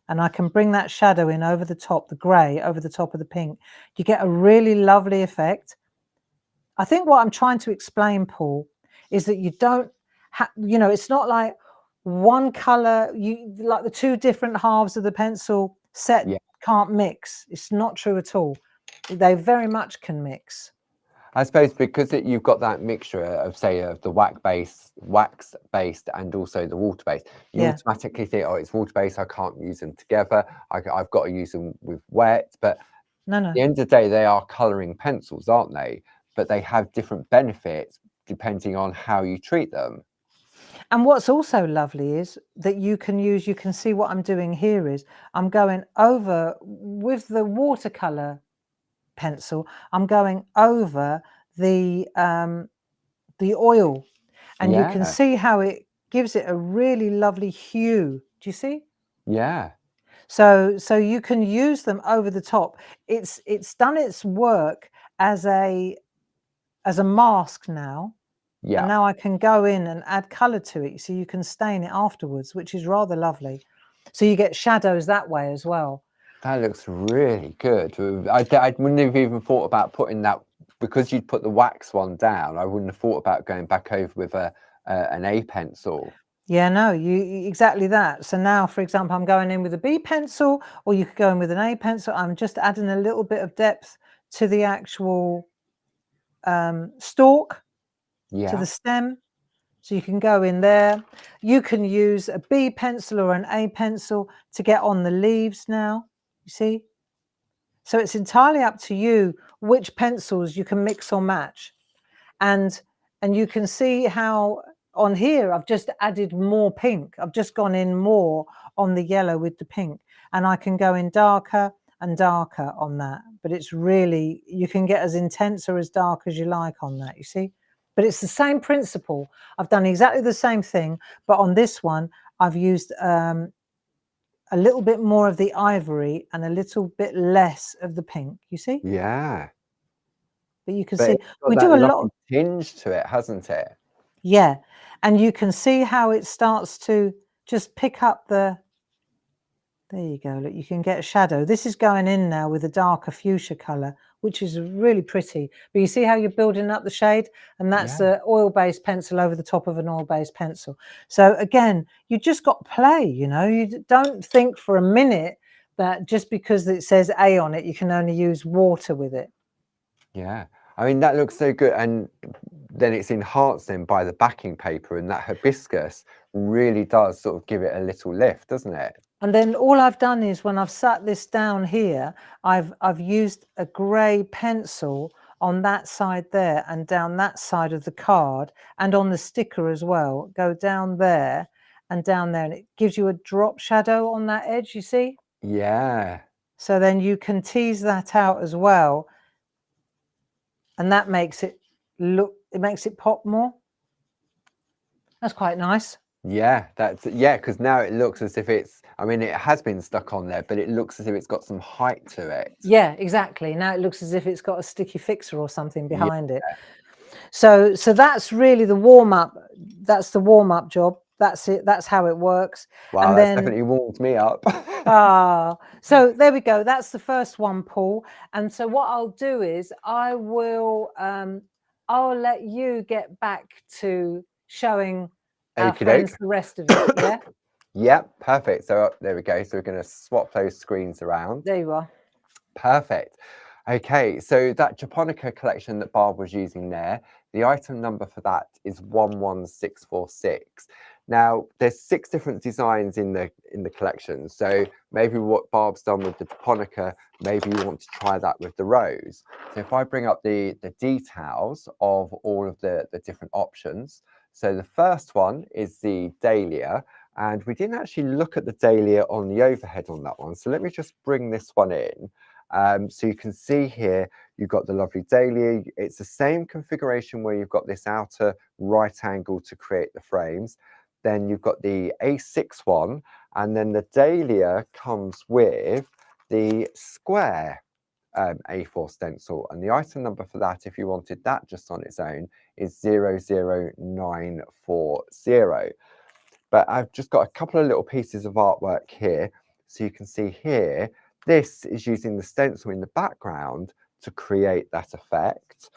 And I can bring that shadow in over the top, the grey over the top of the pink. You get a really lovely effect. I think what I'm trying to explain, Paul, is that you don't it's not like one color, like the two different halves of the pencil set can't mix. It's not true at all. They very much can mix. I suppose because you've got that mixture of, say, the wax-based and also the water-based, you automatically think, oh, it's water-based, I can't use them together. I've got to use them with wet. But no. At the end of the day, they are colouring pencils, aren't they? But they have different benefits depending on how you treat them. And what's also lovely is that you can see what I'm doing here is I'm going over with the watercolor pencil, I'm going over the oil, and you can see how it gives it a really lovely hue. Do you see? Yeah. So you can use them over the top. It's done its work as a mask now. Yeah. And now I can go in and add color to it, so you can stain it afterwards, which is rather lovely. So you get shadows that way as well. That looks really good. I wouldn't have even thought about putting that, because you'd put the wax one down. I wouldn't have thought about going back over with an A pencil. Yeah, no, you exactly that. So now, for example, I'm going in with a B pencil, or you could go in with an A pencil. I'm just adding a little bit of depth to the actual stalk, to the stem, So you can go in there. You can use a B pencil or an A pencil to get on the leaves now, you see? So it's entirely up to you which pencils you can mix or match. And you can see how on here I've just added more pink. I've just gone in more on the yellow with the pink, and I can go in darker and darker on that. But it's really, you can get as intense or as dark as you like on that, you see? But it's the same principle. I've done exactly the same thing, but on this one, I've used a little bit more of the ivory and a little bit less of the pink, you see? Yeah. But you can But see, it's got we that do a lot. lovely tinge to it, hasn't it? Yeah, and you can see how it starts to just pick up the, there you go, look, you can get a shadow. This is going in now with a darker fuchsia color, which is really pretty. But you see how you're building up the shade? And that's Yeah. an oil-based pencil over the top of an oil-based pencil. So again, you just got to play, you know, you don't think for a minute that just because it says A on it, you can only use water with it. Yeah. I mean, that looks so good. And then it's enhanced then by the backing paper, and that hibiscus really does sort of give it a little lift, doesn't it? And then all I've done is when I've sat this down here, I've used a grey pencil on that side there and down that side of the card and on the sticker as well. Go down there and down there, and it gives you a drop shadow on that edge, you see? Yeah. So then you can tease that out as well, and that makes it look, it makes it pop more. That's quite nice. Yeah, because now it looks as if it's, I mean, it has been stuck on there, but it looks as if it's got some height to it. Yeah, exactly. Now it looks as if it's got a sticky fixer or something Yeah. behind it. So that's really the warm-up. That's the warm-up job. That's it. That's how it works. Wow, And that's then, definitely warmed me up. so there we go. That's the first one, Paul. And so what I'll do is I will, I'll let you get back to showing our Okie friends doke. the rest of it. Yeah, Yep, perfect. So there we go. So we're going to swap those screens around. there you are. Perfect. Okay, so that Japonica collection that Barb was using there, the item number for that is 11646. Now, there's 6 different designs in the collection. So maybe what Barb's done with the Japonica, maybe you want to try that with the rose. So if I bring up the details of all of the different options. So the first one is the dahlia, and we didn't actually look at the dahlia on the overhead on that one. So let me just bring this one in. So you can see here, you've got the lovely dahlia. It's the same configuration where you've got this outer right angle to create the frames. Then you've got the A6 one, and then the dahlia comes with the square A4 stencil. And the item number for that, if you wanted that just on its own, is 00940. But I've just got a couple of little pieces of artwork here. So you can see here, this is using the stencil in the background to create that effect.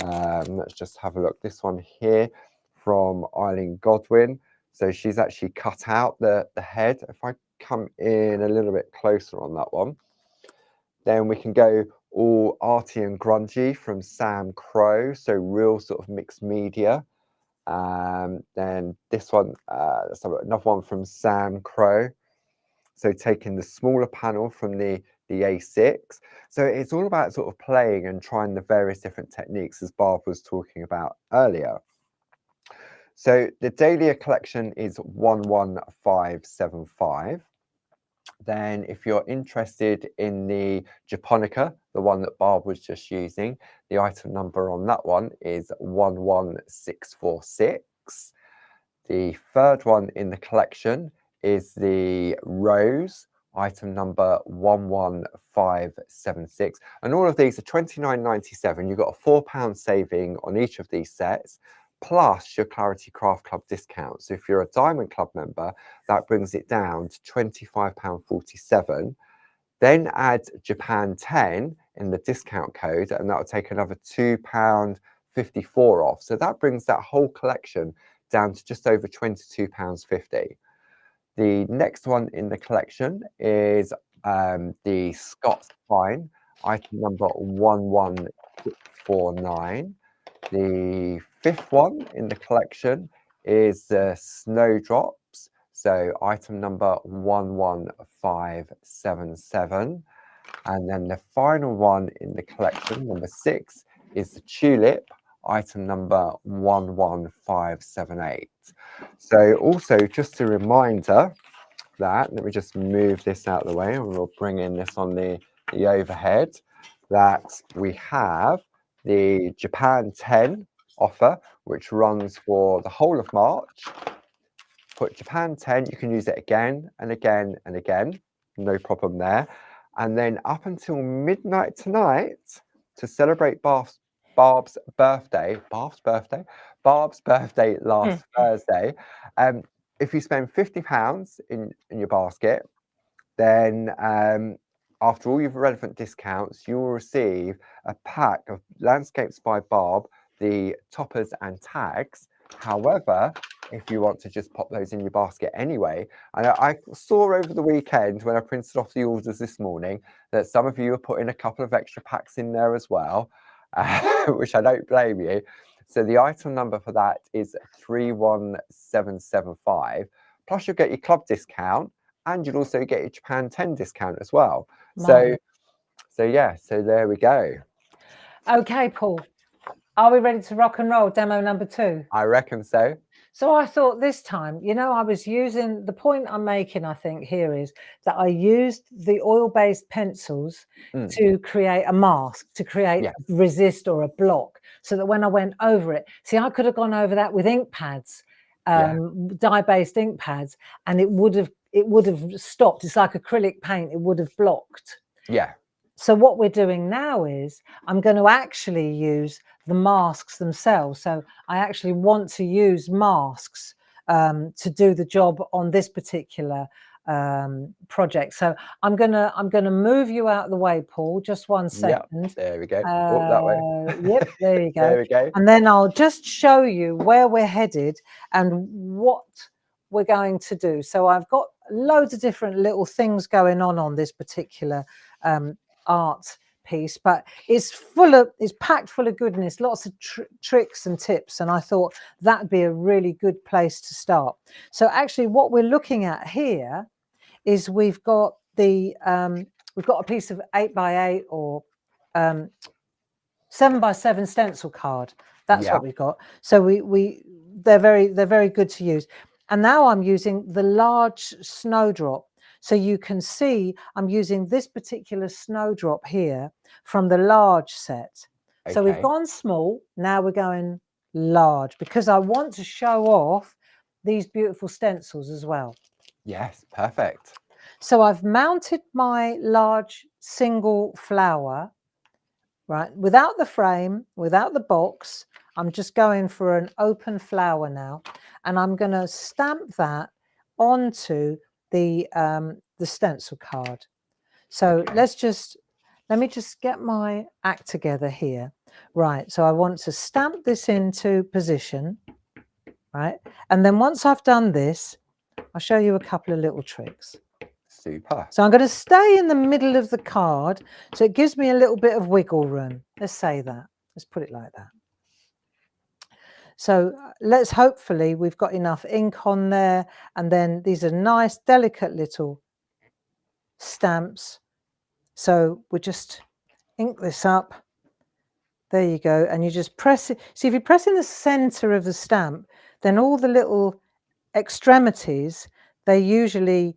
Let's just have a look. This one here from Eileen Godwin. So she's actually cut out the head. If I come in a little bit closer on that one, then we can go all arty and grungy from Sam Crow. So real sort of mixed media. Then this one, let's have another one from Sam Crow. So taking the smaller panel from the A6. So it's all about sort of playing and trying the various different techniques, as Barb was talking about earlier. So the dahlia collection is 11575. Then if you're interested in the Japonica, the one that Barb was just using, the item number on that one is 11646. The third one in the collection is the rose, item number 11576. And all of these are £29.97. You've got a £4 saving on each of these sets, plus your Clarity Craft Club discount. So if you're a Diamond Club member, that brings it down to £25.47. Then add Japan 10 in the discount code, and that will take another £2.54 off. So that brings that whole collection down to just over £22.50. The next one in the collection is the Scots Pine, item number 11649. The fifth one in the collection is the Snowdrops. So item number 11577. And then the final one in the collection, number 6, is the Tulip, item number 11578. So also just a reminder that, let me just move this out of the way and we'll bring in this on the overhead, that we have the Japan 10 offer, which runs for the whole of March. Put Japan 10, you can use it again and again and again, no problem there. And then up until midnight tonight, to celebrate Barb's birthday last Thursday, if you spend £50 in your basket, then after all your relevant discounts, you will receive a pack of Landscapes by Barb, the toppers and tags. However, if you want to just pop those in your basket anyway, and I saw over the weekend when I printed off the orders this morning that some of you are putting a couple of extra packs in there as well, which I don't blame you. So the item number for that is 31775. Plus you'll get your club discount, and you'll also get your Japan 10 discount as well. So yeah, so there we go. Okay, Paul, are we ready to rock and roll demo number 2? I reckon so. So I thought this time, you know, I was using, the point I'm making, I think, here is that I used the oil-based pencils to create a mask, to create a resist or a block, so that when I went over it, see, I could have gone over that with ink pads, dye-based ink pads, and it would have stopped. It's like acrylic paint, it would have blocked. Yeah. So what we're doing now is I'm going to actually use the masks themselves. So I actually want to use masks to do the job on this particular project. So I'm gonna move you out of the way, Paul. Just one second. Yep, there we go. That way. Yep, there you go. There we go. And then I'll just show you where we're headed and what we're going to do. So I've got loads of different little things going on this particular art piece, but it's packed full of goodness, lots of tricks and tips, and I thought that'd be a really good place to start. So actually what we're looking at here is we've got a piece of 8x8 or 7x7 stencil card. That's what we've got. So they're very good to use. And now I'm using the large Snowdrop. So you can see I'm using this particular Snowdrop here from the large set. Okay. So we've gone small, now we're going large, because I want to show off these beautiful stencils as well. Yes, perfect. So I've mounted my large single flower, right, without the frame, without the box. I'm just going for an open flower now, and I'm going to stamp that onto the stencil card. So let me just get my act together here. Right, so I want to stamp this into position, right? And then once I've done this, I'll show you a couple of little tricks. Super. So I'm going to stay in the middle of the card, so it gives me a little bit of wiggle room. Let's say that. Let's put it like that. So hopefully we've got enough ink on there, and then these are nice, delicate little stamps. So we just ink this up. There you go, and you just press it. See, if you press in the center of the stamp, then all the little extremities, you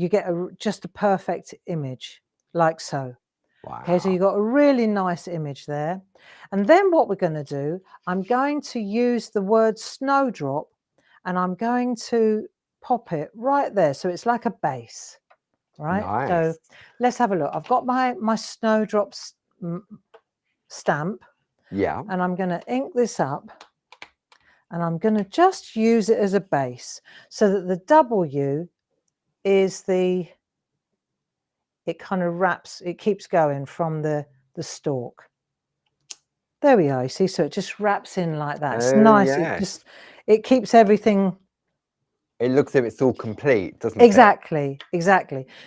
get just a perfect image, like so. Wow. Okay, so you've got a really nice image there. And then what we're going to do, I'm going to use the word Snowdrop, and I'm going to pop it right there. So it's like a base, right? Nice. So let's have a look. I've got my Snowdrop stamp. Yeah. And I'm going to ink this up, and I'm going to just use it as a base, so that the W is it kind of wraps, it keeps going from the stalk. There we are, you see, so it just wraps in like that. It's nice. Yes. It keeps everything. It looks as if it's all complete, doesn't it? Exactly.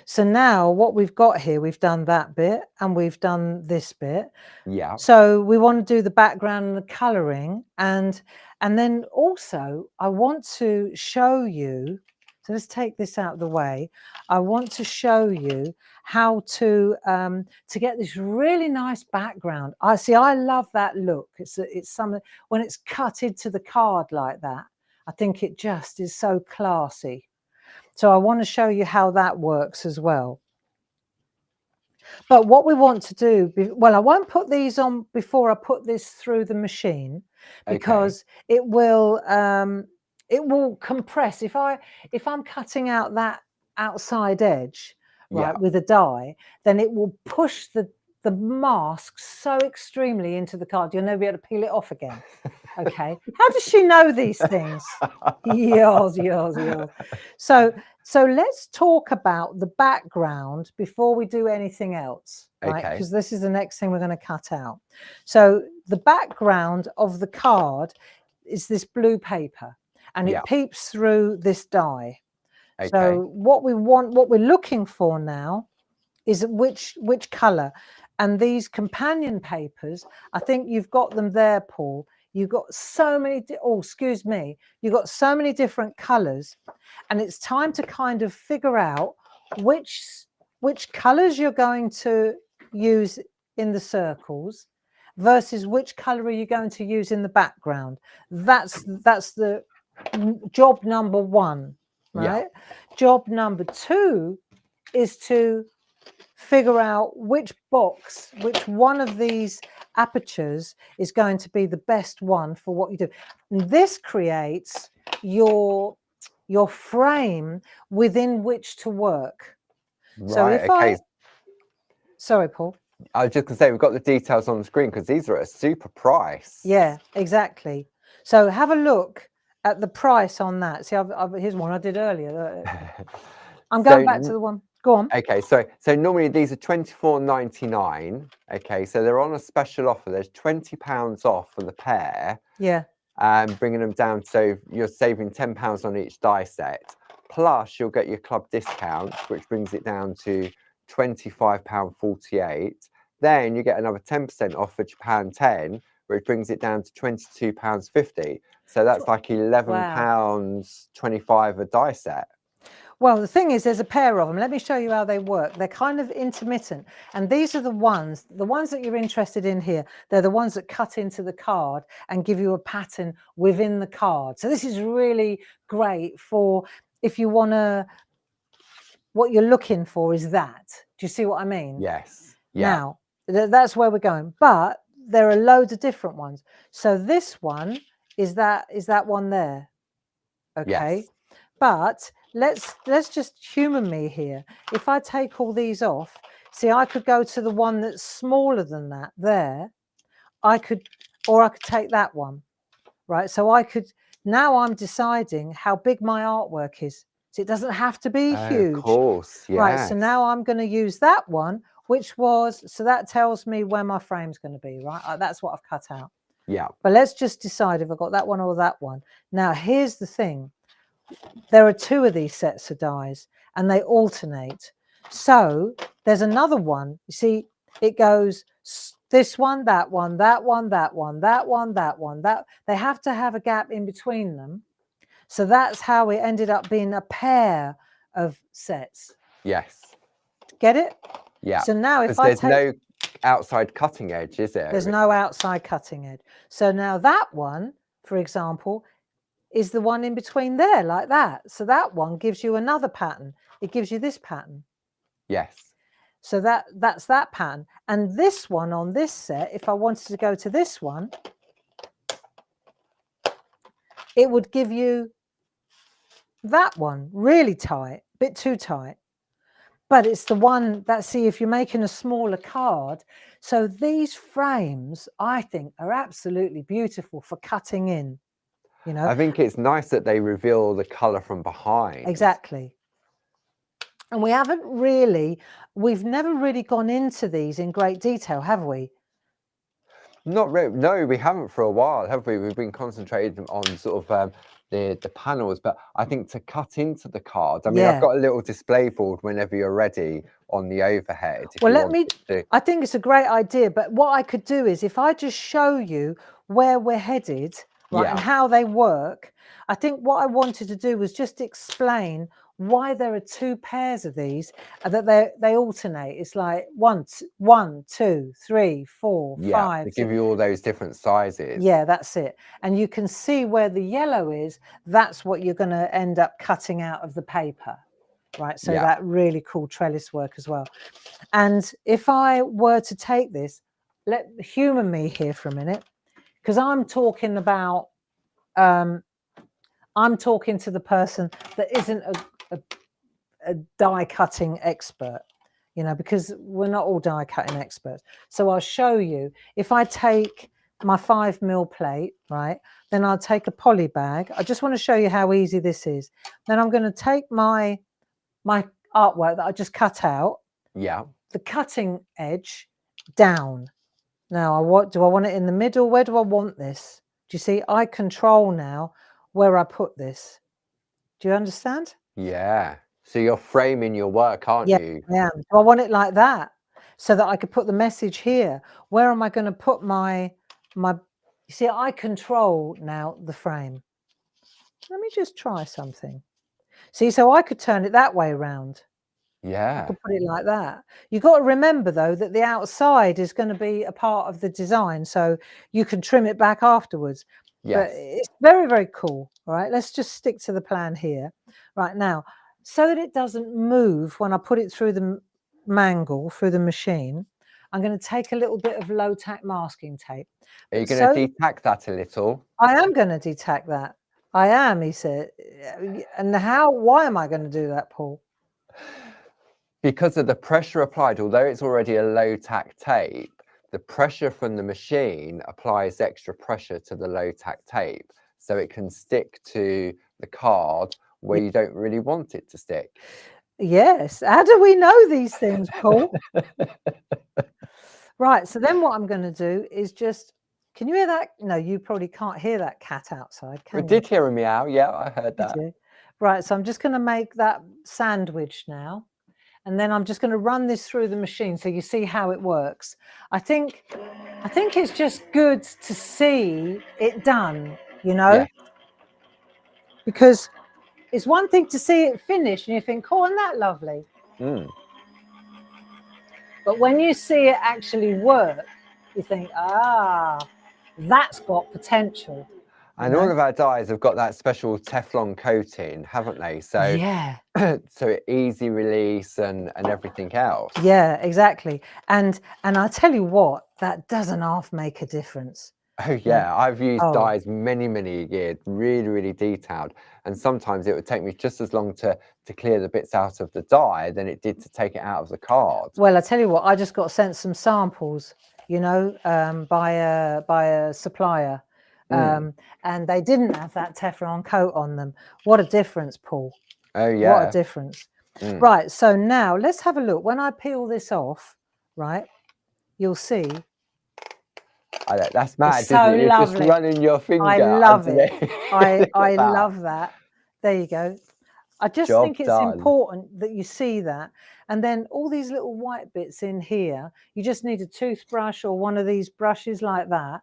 So now what we've got here, we've done that bit and we've done this bit. Yeah. So we want to do the background and the colouring, and And then also I want to show you, so let's take this out of the way. I want to show you how to get this really nice background. I love that look. It's something when it's cut into the card like that. I think it just is so classy. So I want to show you how that works as well. But what we want to do, well, I won't put these on before I put this through the machine, because it will compress. If I'm cutting out that outside edge, right, with a die, then it will push the mask so extremely into the card, you'll never be able to peel it off again. Okay. How does she know these things? Yours. So let's talk about the background before we do anything else, right? Because this is the next thing we're going to cut out. So the background of the card is this blue paper, and it peeps through this die. So what we're looking for now is which color. And these companion papers, I think you've got them there, Paul. You've got so many, you've got so many different colors, and it's time to kind of figure out which colors you're going to use in the circles versus which color are you going to use in the background. That's the job number one, right? Job number two is to figure out which one of these apertures is going to be the best one for what you do. And this creates your frame within which to work. Right, so sorry, Paul. I was just going to say, we've got the details on the screen because these are at a super price. Yeah, exactly. So have a look at the price on that. See, here's one I did earlier. I'm going back to the one. Go on. Okay, so normally these are £24.99. Okay, so they're on a special offer. There's £20 off for the pair. Yeah. Bringing them down, so you're saving £10 on each die set. Plus, you'll get your club discount, which brings it down to £25.48. Then you get another 10% off for Japan 10, which brings it down to £22.50. So that's like £11.25 a die set. Well, the thing is, there's a pair of them. Let me show you how they work. They're kind of intermittent. And these are the ones that you're interested in here. They're the ones that cut into the card and give you a pattern within the card. So this is really great for if you want to, what you're looking for is that. Do you see what I mean? Yes. Yeah. Now, that's where we're going. But there are loads of different ones. So this one is that one there. Okay. Yes. But let's just humor me here. If I take all these off, see, I could go to the one that's smaller than that there. I could take that one, right? So now I'm deciding how big my artwork is. So it doesn't have to be huge. Of course, yeah. Right, so now I'm going to use that one, so that tells me where my frame's going to be, right? That's what I've cut out. Yeah. But let's just decide if I've got that one or that one. Now, here's the thing. There are two of these sets of dies and they alternate. So there's another one. You see, it goes this one, that one, that one, that one, that one, that one, that. They have to have a gap in between them. So that's how it ended up being a pair of sets. Yes. Get it? Yeah. So now if there's no outside cutting edge, is there? There's no outside cutting edge. So now that one, for example, is the one in between there, like that. So that one gives you another pattern. It gives you this pattern. Yes. So that's that pattern. And this one on this set, if I wanted to go to this one, it would give you that one really tight, a bit too tight. But it's the one that, see, if you're making a smaller card. So these frames, I think, are absolutely beautiful for cutting in. You know, I think it's nice that they reveal the color from behind. Exactly. And we've never really gone into these in great detail, have we? Not really. No, we haven't for a while, have we? We've been concentrating on sort of the panels, but I think to cut into the cards, I mean, I've got a little display board whenever you're ready on the overhead. Well, I think it's a great idea, but what I could do is if I just show you where we're headed right, and how they work. I think what I wanted to do was just explain why there are two pairs of these and that they alternate. It's like one, two, three, four, Yeah, five, they six. give you all those different sizes. Yeah, that's it. And you can see where the yellow is. That's what you're going to end up cutting out of the paper, right? So that really cool trellis work as well. And if I were to take this, humour me here for a minute, because I'm talking about, I'm talking to the person that isn't a die cutting expert, you know, because we're not all die cutting experts. So I'll show you. If I take my 5mm plate, right, then I'll take a poly bag. I just want to show you how easy this is. Then I'm going to take my artwork that I just cut out, the cutting edge down. Now, do I want it in the middle? Where do I want this? Do you see? I control now where I put this. Do you understand? Yeah. So you're framing your work, aren't you? I am. Do I want it like that so that I could put the message here? Where am I going to put my? You see, I control now the frame. Let me just try something. See, so I could turn it that way around. Yeah. I could put it like that. You've got to remember, though, that the outside is going to be a part of the design, so you can trim it back afterwards. Yes. But it's very, very cool. All right, let's just stick to the plan here. Right now, so that it doesn't move when I put it through the mangle, through the machine, I'm going to take a little bit of low-tack masking tape. Are you going to detack that a little? I am going to detack that. I am, he said. And why am I going to do that, Paul? Because of the pressure applied, although it's already a low tack tape, the pressure from the machine applies extra pressure to the low tack tape, so it can stick to the card where you don't really want it to stick. Yes. How do we know these things, Paul? Right. So then what I'm going to do is just, can you hear that? No, you probably can't hear that cat outside, can you? We did hear a meow. Yeah, I heard that. Right. So I'm just going to make that sandwich now. And then I'm just going to run this through the machine so you see how it works. I think it's just good to see it done, you know, Yeah. because it's one thing to see it finished and you think, oh, isn't that lovely? But when you see it actually work, you think, that's got potential. And all of our dies have got that special Teflon coating, haven't they? So yeah. So it easy release and everything else. Yeah, exactly. And I tell you what, that doesn't half make a difference. Oh yeah, I've used dies many years, really, really detailed. And sometimes it would take me just as long to clear the bits out of the die than it did to take it out of the card. Well, I tell you what, I just got sent some samples, you know, by a supplier. And they didn't have that Teflon coat on them. What a difference, Paul. Oh yeah. What a difference. Right, so now let's have a look. When I peel this off, right, you'll see. That's mad, it's so isn't it? You're lovely. Just running your finger. I love it. I love that. There you go. I just think it's important that you see that. And then all these little white bits in here, you just need a toothbrush or one of these brushes like that.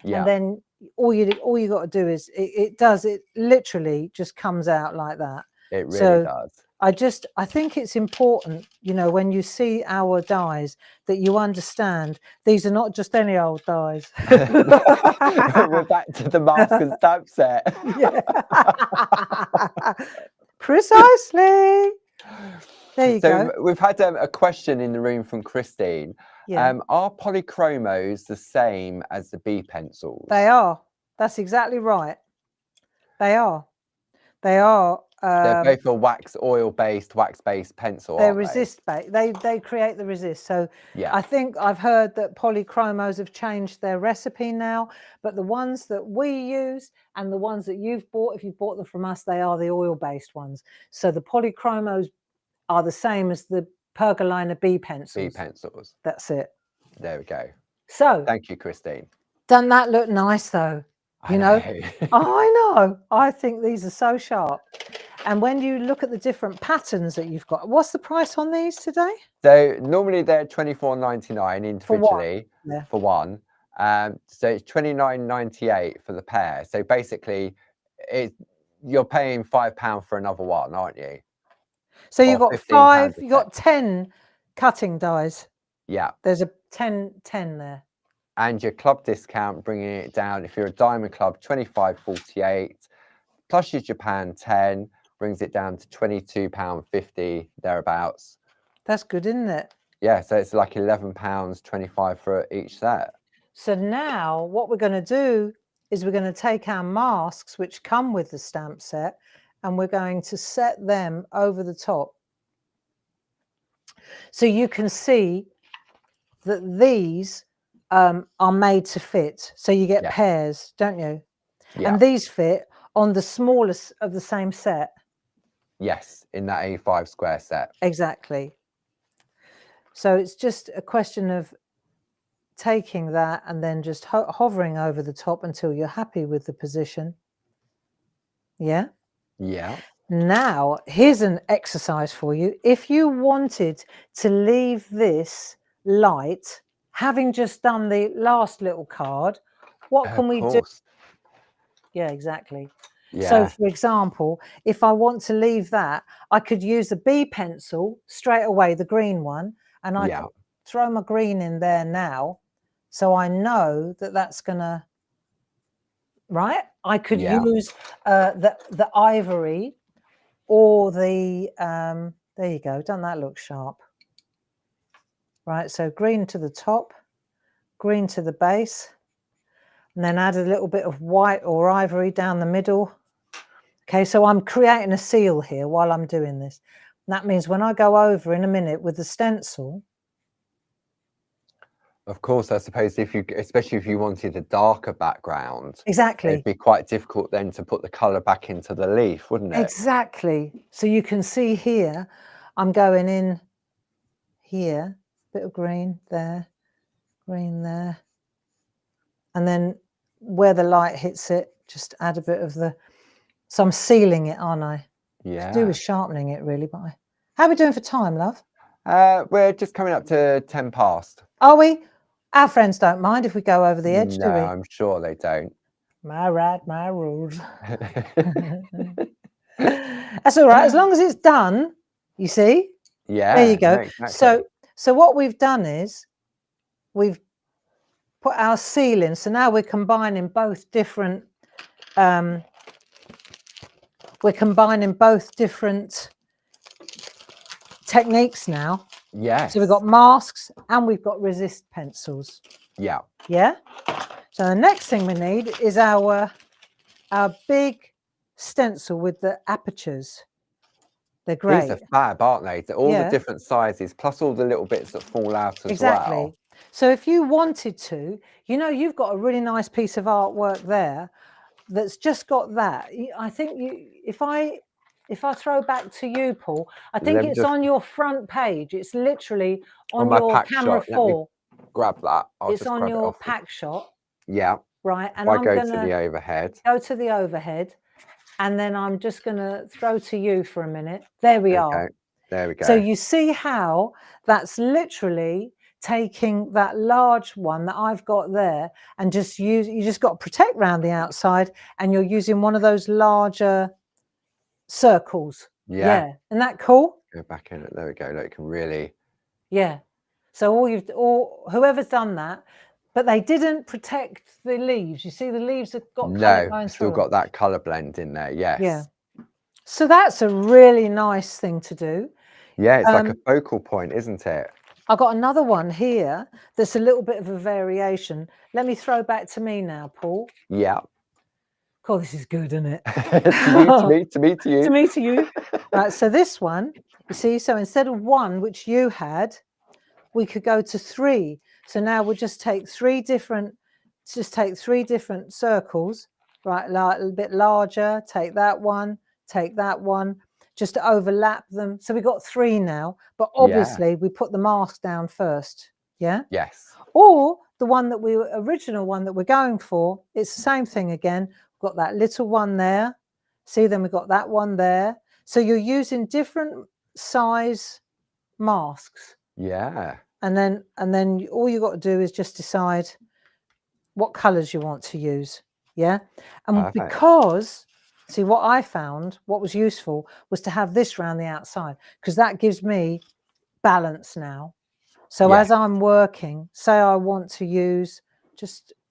Yeah. And then all you got to do is it literally just comes out like that. It really does. I think it's important, you know, when you see our dies that you understand these are not just any old dies. We're back to the mask and stamp set. Precisely. There you go. So we've had a question in the room from Christine. Are polychromos the same as the B pencils? They are. That's exactly right. They are. They are. They're both a wax-based pencil. They're resist-based. They create the resist. So I think I've heard that polychromos have changed their recipe now, but the ones that we use and the ones that you've bought, if you've bought them from us, they are the oil-based ones. So the polychromos are the same as the Pergolina B pencils. B pencils. That's it. There we go. So thank you, Christine. Doesn't that look nice though? You know? I know. I think these are so sharp. And when you look at the different patterns that you've got, what's the price on these today? So normally they're $24.99 individually for one. So it's £29.98 for the pair. So basically, you're paying £5 for another one, aren't you? So you've Or got £15 5, a you've set. got 10 cutting dies. Yeah. There's a 10 there. And your club discount, bringing it down, if you're a Diamond Club, £25.48, plus your Japan 10, brings it down to £22.50, thereabouts. That's good, isn't it? Yeah, so it's like £11.25 for each set. So now what we're going to do is we're going to take our masks, which come with the stamp set, and we're going to set them over the top. So you can see that these are made to fit. So you get pairs, don't you? Yeah. And these fit on the smallest of the same set. Yes, in that A5 square set. Exactly. So it's just a question of taking that and then just hovering over the top until you're happy with the position. Yeah. Yeah. Now, here's an exercise for you. If you wanted to leave this light, having just done the last little card, what can we do? Yeah, exactly. Yeah. So, for example, if I want to leave that, I could use a B pencil straight away, the green one, and I could throw my green in there now. So I know that that's going to, right? I could use the ivory or the, there you go, doesn't that look sharp? Right, so green to the top, green to the base, and then add a little bit of white or ivory down the middle. Okay, so I'm creating a seal here while I'm doing this. And that means when I go over in a minute with the stencil. Of course, I suppose especially if you wanted a darker background. Exactly. It'd be quite difficult then to put the colour back into the leaf, wouldn't it? Exactly. So you can see here, I'm going in here, bit of green there, and then where the light hits it, just add a bit of the, so I'm sealing it, aren't I? Yeah. To do with sharpening it really, but how are we doing for time, love? We're just coming up to 10 past. Are we? Our friends don't mind if we go over the edge, No, do we? I'm sure they don't. My right, my rules. That's all right, as long as it's done, you see? Yeah. There you go. No, exactly. So what we've done is we've put our seal in. So now we're combining both different techniques now. Yes. So we've got masks and we've got resist pencils. Yeah. Yeah. So the next thing we need is our big stencil with the apertures. They're great. These are fab, aren't they? They're all the different sizes, plus all the little bits that fall out as well. So if you wanted to, you know, you've got a really nice piece of artwork there that's just got that. I think if I throw back to you, Paul, I think it's on your front page. It's literally on your camera 4. Let me grab that. It's on your pack shot. Yeah. Right. And I'm going to go to the overhead. Go to the overhead. And then I'm just going to throw to you for a minute. There we are. There we go. So you see how that's literally taking that large one that I've got there and you just got to protect around the outside, and you're using one of those larger circles. Yeah. Isn't that cool? Go back in it. There we go. Look, you can really. Yeah. So whoever's done that, but they didn't protect the leaves. You see, the leaves have got colour going through. Still got that colour blend in there. Yes. Yeah. So that's a really nice thing to do. Yeah, it's like a focal point, isn't it? I've got another one here that's a little bit of a variation. Let me throw back to me now, Paul. Yeah. God, this is good, isn't it? To me, to you. To me, to you. Right, so this one, you see, so instead of 1, which you had, we could go to 3. So now we'll just take 3 different circles, right, like a bit larger, take that one, just to overlap them. So we've got 3 now, but obviously we put the mask down first. Yeah. Yes. Or the original one that we're going for, it's the same thing again. We've got that little one there. See, then we've got that one there. So you're using different size masks. Yeah. And then all you got to do is just decide what colors you want to use. Yeah. And Perfect. because, see, what I found, what was useful was to have this around the outside, because that gives me balance now. So Yeah. as I'm working, say I want to use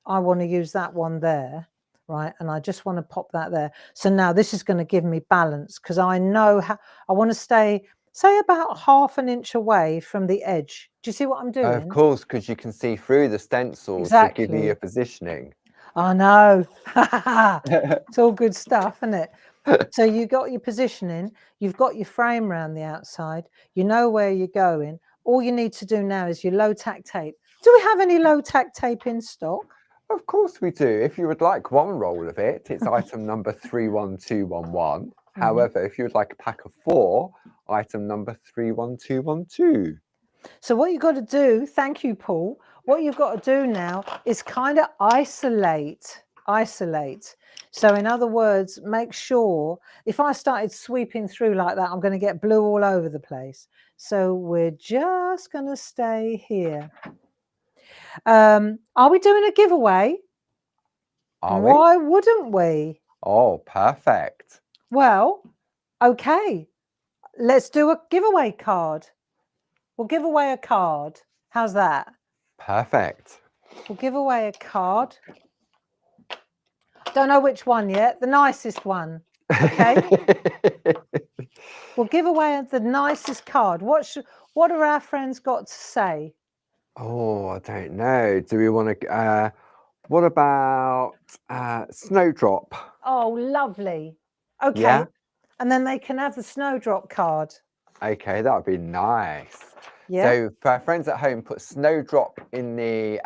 I want to use that one there, right? And I just want to pop that there. So now this is going to give me balance, because I know how I want to stay, say, about 1/2 inch away from the edge. Do you see what I'm doing? Of course, because you can see through the stencils to give you your Exactly. positioning. I know. It's all good stuff, isn't it? So you got your positioning, you've got your frame around the outside, you know where you're going. All you need to do now is your low tack tape. Do we have any low tack tape in stock? Of course we do. If you would like one roll of it, it's item number 31211. However, if you would like a pack of 4, item number 31212. So what you've got to do, thank you, Paul, what you've got to do now is kind of isolate. So in other words, make sure, if I started sweeping through like that, I'm going to get blue all over the place. So we're just going to stay here. Are we doing a giveaway? Are we? Why wouldn't we? Oh, perfect. Well, okay, let's do a giveaway card. We'll give away a card. How's that? Perfect. We'll give away a card. Don't know which one yet. The nicest one. Okay. We'll give away the nicest card. What are our friends got to say? Oh, I don't know. Do we want to? What about Snowdrop? Oh, lovely. Okay. Yeah. And then they can have the Snowdrop card. Okay, that would be nice. Yeah. So for our friends at home, put Snowdrop in the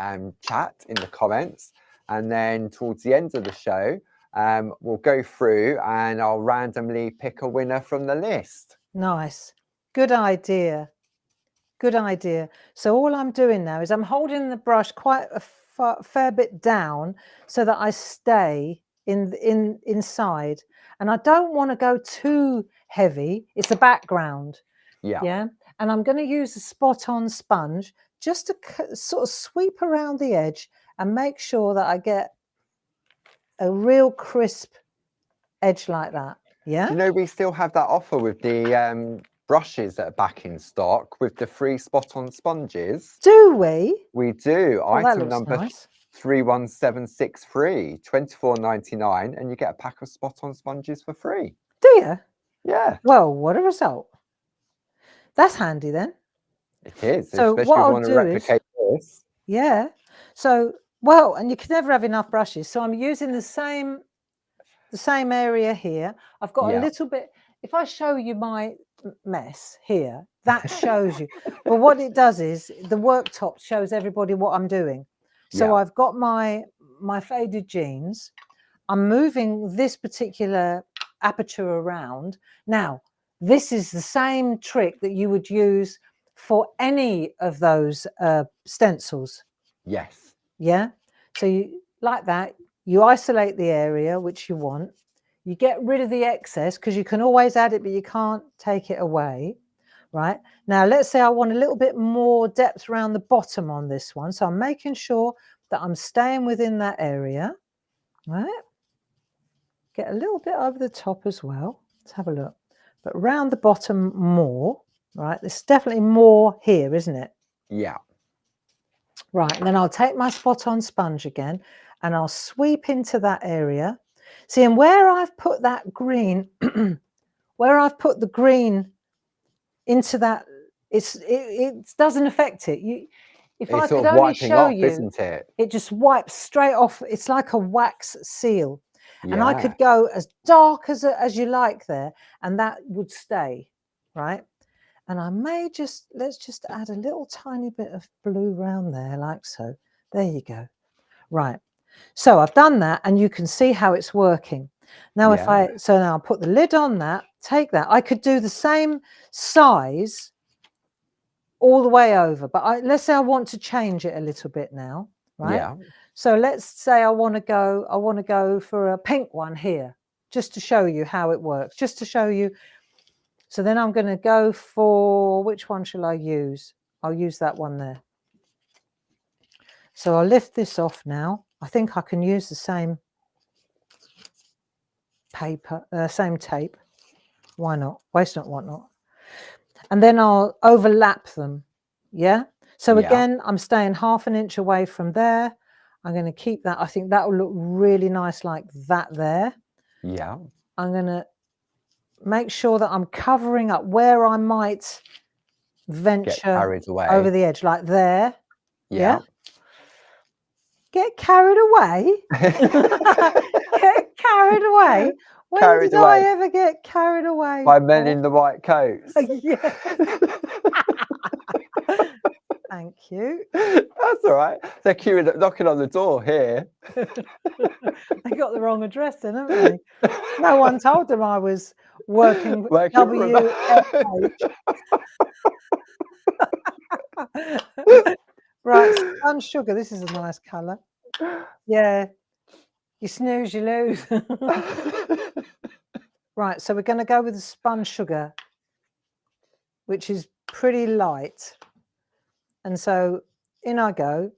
chat, in the comments, and then towards the end of the show, we'll go through and I'll randomly pick a winner from the list. Nice. Good idea. Good idea. So all I'm doing now is I'm holding the brush quite a fair bit down so that I stay inside. And I don't want to go too heavy. It's the background. Yeah. Yeah. And I'm going to use a spot-on sponge just to sort of sweep around the edge and make sure that I get a real crisp edge like that. Yeah. Do you know we still have that offer with the brushes that are back in stock with the free spot-on sponges? Do we? We do. Oh, that Item looks number nice. 31763, £24.99, and you get a pack of spot-on sponges for free. Do you? Yeah. Well, what a result. That's handy then. It is, So especially if what you I'll want to do replicate this. Yeah. So, well, and you can never have enough brushes. So I'm using the same area here. I've got a little bit, if I show you my mess here, that shows you. But what it does is the worktop shows everybody what I'm doing. So I've got my faded jeans. I'm moving this particular aperture around. Now, this is the same trick that you would use for any of those stencils. Yes. Yeah. So you like that, you isolate the area which you want. You get rid of the excess because you can always add it, but you can't take it away. Right. Now, let's say I want a little bit more depth around the bottom on this one. So I'm making sure that I'm staying within that area. Right. Get a little bit over the top as well. Let's have a look. But round the bottom more. Right. There's definitely more here, isn't it? Yeah. Right, and then I'll take my spot-on sponge again and I'll sweep into that area. See, and where I've put that green, where I've put the green into that, it doesn't affect it. If I It's sort could of only wiping show off, you, isn't it? it just wipes straight off. It's like a wax seal. And I Yeah. could go as dark as you like there, and that would stay, right? And I may let's just add a little tiny bit of blue around there, like so. There you go. Right. So I've done that, and you can see how it's working. Now, so now I'll put the lid on that, take that. I could do the same size all the way over, but let's say I want to change it a little bit now, right? Yeah. So let's say I want to go for a pink one here, just to show you how it works, just to show you. So then I'm going to go for, which one shall I use? I'll use that one there. So I'll lift this off now. I think I can use the same paper, same tape. Why not? Waste not, what not. And then I'll overlap them. Yeah. So Yeah. again, I'm staying 1/2 inch away from there. I'm going to keep that. I think that will look really nice like that there. Yeah. I'm going to make sure that I'm covering up where I might venture carried away. over the edge, like there. Yeah. Get carried away. Get carried away. When Carried did I away. ever get carried away? By men in the white coats. Yeah. Thank you. That's all right. They're queuing, knocking on the door here. They got the wrong address then, haven't they? No one told them I was working WFH. Right, spun sugar. This is a nice colour. Yeah. You snooze, you lose. Right, so we're going to go with the spun sugar, which is pretty light. And so in I go,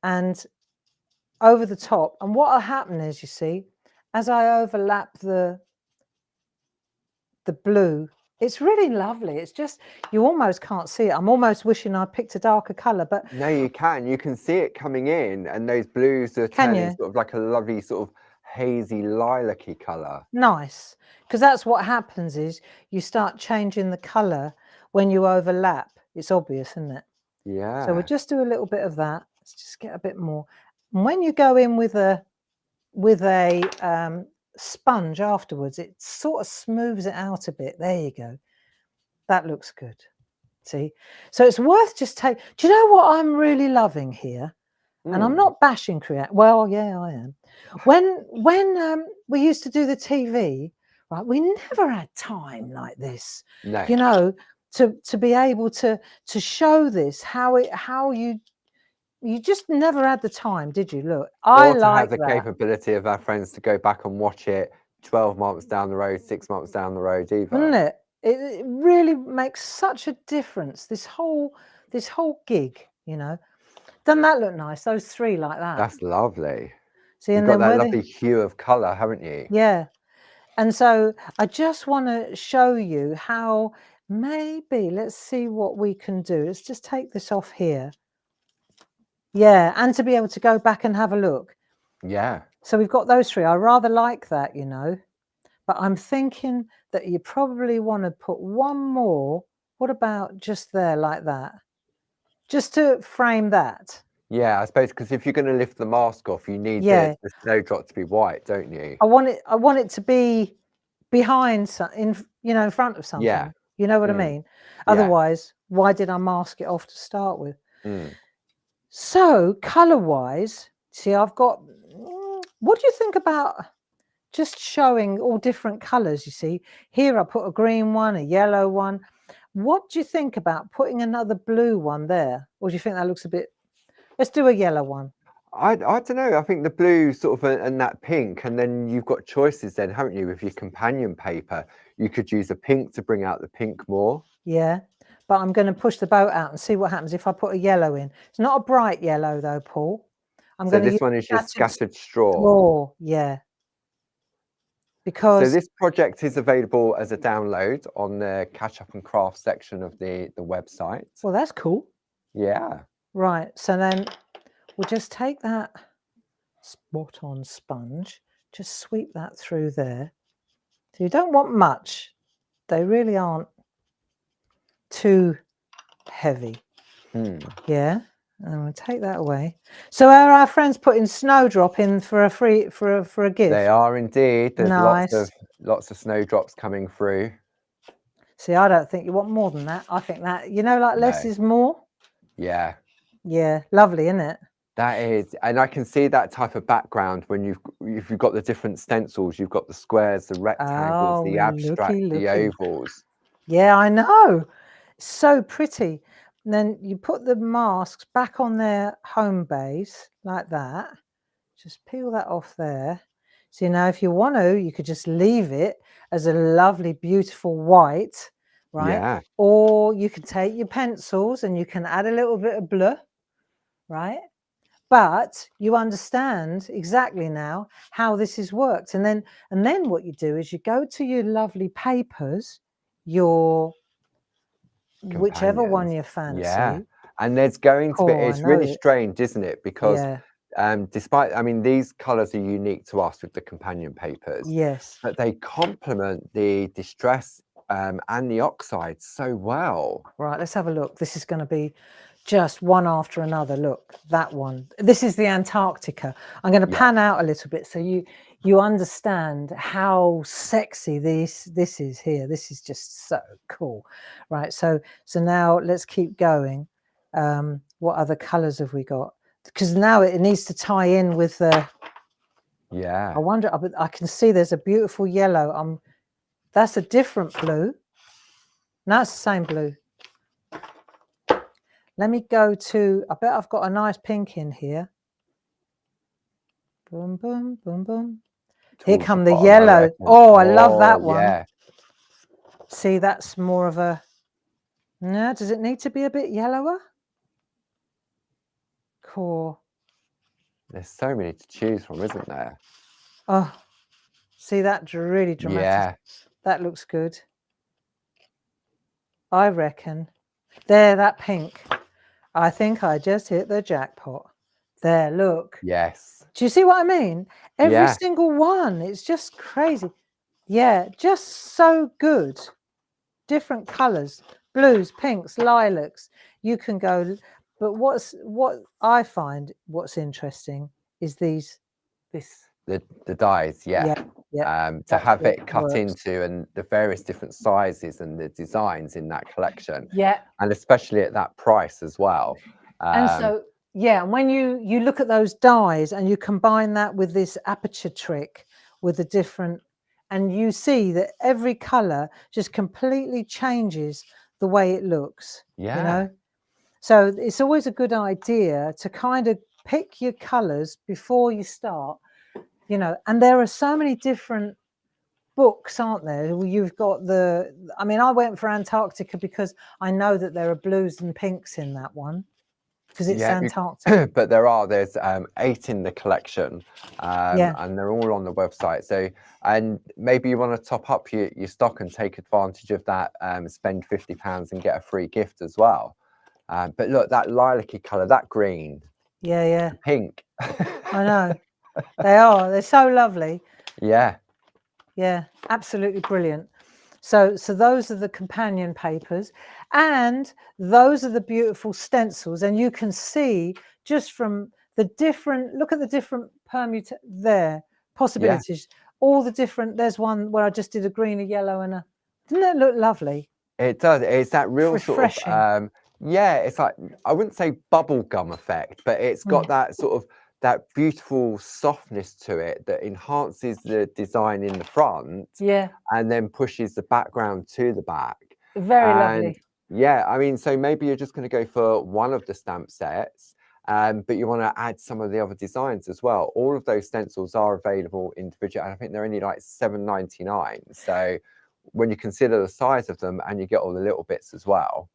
and over the top. And what will happen is, you see, as I overlap the blue, it's really lovely. It's just, you almost can't see it. I'm almost wishing I picked a darker colour, but no, you can. You can see it coming in, and those blues are turning sort of like a lovely sort of hazy lilac-y colour. Nice, because that's what happens is you start changing the colour when you overlap. It's obvious, isn't it? Yeah. So we'll just do a little bit of that. Let's just get a bit more. And when you go in with a sponge afterwards, it sort of smooths it out a bit. There you go. That looks good. See? So it's worth just do you know what I'm really loving here? And I'm not bashing create. Well, yeah, I am. When we used to do the TV, right, we never had time like this. No. You know, to be able to show this, how you just never had the time, did you? Look, I to like have the capability of our friends to go back and watch it 12 months down the road, 6 months down the road either. Isn't it? It really makes such a difference. This whole gig, you know. Doesn't that look nice? Those three like that. That's lovely. See, You've and got then that lovely hue of colour, haven't you? Yeah. And so I just want to show you how maybe, let's see what we can do. Let's just take this off here. Yeah, and to be able to go back and have a look. Yeah. So we've got those three. I rather like that, you know. But I'm thinking that you probably want to put one more. What about just there like that? Just to frame that. Yeah, I suppose because if you're going to lift the mask off, you need the snowdrop to be white, don't you? I want it to be behind in front of something. Yeah. You know what I mean? Otherwise, why did I mask it off to start with? So color-wise, see, I've got. What do you think about just showing all different colors? You see, here I put a green one, a yellow one. What do you think about putting another blue one there? Or do you think that looks a bit? Let's do a yellow one. I don't know. I think the blue sort of and that pink, and then you've got choices then, haven't you? With your companion paper, you could use a pink to bring out the pink more. Yeah, but I'm going to push the boat out and see what happens if I put a yellow in. It's not a bright yellow though, Paul. So this one is just scattered straw. Yeah. Because so this project is available as a download on the Catch Up and Craft section of the website. Well, that's cool. Yeah. Right. So then we'll just take that spot on sponge, just sweep that through there. So you don't want much. They really aren't too heavy. Yeah. And we'll take that away. So are our friends putting Snowdrop in for a gift? They are indeed. There's nice. lots of snowdrops coming through. See, I don't think you want more than that. I think that, like less is more. Yeah. Yeah, lovely, isn't it? That is, and I can see that type of background when if you've got the different stencils, you've got the squares, the rectangles, the abstract, the ovals. Yeah, I know. So pretty. And then you put the masks back on their home base like that. Just peel that off there. So if you want to, you could just leave it as a lovely, beautiful white, right? Yeah. Or you can take your pencils and you can add a little bit of blue, right? but you understand exactly now how this has worked. And then what you do is you go to your lovely papers, your whichever one Companions. you Yeah. fancy. And there's going to be, Oh, I it's know really it. strange, isn't it? Because Yeah. despite, I mean, these colours are unique to us with the companion papers, Yes. but they complement the distress and the oxide so well. Right, let's have a look. This is going to be just one after another. Look, that one. This is the Antarctica. I'm going to Yeah. pan out a little bit so you understand how sexy this is here. This is just so cool. Right, so now let's keep going. What other colors have we got? Because now it needs to tie in with the, Yeah. I wonder, I can see there's a beautiful yellow. That's a different blue. No, it's the same blue. Let me go to, I bet I've got a nice pink in here. Boom, boom, boom, boom. Here Towards the come the bottom, I yellow. reckon. Oh, I love Oh, that one. yeah. See, that's more of a, no, does it need to be a bit yellower? Cool. There's so many to choose from, isn't there? Oh, see, that's really dramatic. Yeah. That looks good. I reckon. There, that pink. I think I just hit the jackpot. There, look. Yes. Do you see what I mean? Every Yeah. single one. It's just crazy. Yeah, just so good. Different colors, blues, pinks, lilacs. You can go, but what I find what's interesting is this. The dyes, yeah. Yeah, To that's have what it cut works. into and the various different sizes and the designs in that collection, Yeah, and especially at that price as well. and so yeah, when you look at those dyes and you combine that with this aperture trick with the different, and you see that every color just completely changes the way it looks. Yeah. You know, so it's always a good idea to kind of pick your colors before you start. You know, and there are so many different books, aren't there? You've got the, I mean, I went for Antarctica because I know that there are blues and pinks in that one because it's Yeah, Antarctica. but there's 8 in the collection, Yeah. and they're all on the website. So, and maybe you want to top up your stock and take advantage of that, spend £50 and get a free gift as well. But look, that lilac-y colour, that green, Yeah. the pink. I know. They're so lovely. Yeah. Yeah, absolutely brilliant. So those are the companion papers, and those are the beautiful stencils. And you can see just from the different, look at the different possibilities, all the different, there's one where I just did a green, a yellow, and didn't it look lovely? It does. It's that real Refreshing. sort of, yeah, it's like, I wouldn't say bubble gum effect, but it's got that sort of, that beautiful softness to it that enhances the design in the front. Yeah. And then pushes the background to the back. Very And lovely. yeah, I mean, so maybe you're just going to go for one of the stamp sets, but you want to add some of the other designs as well. All of those stencils are available individually, and I think they're only like £7.99. So when you consider the size of them and you get all the little bits as well.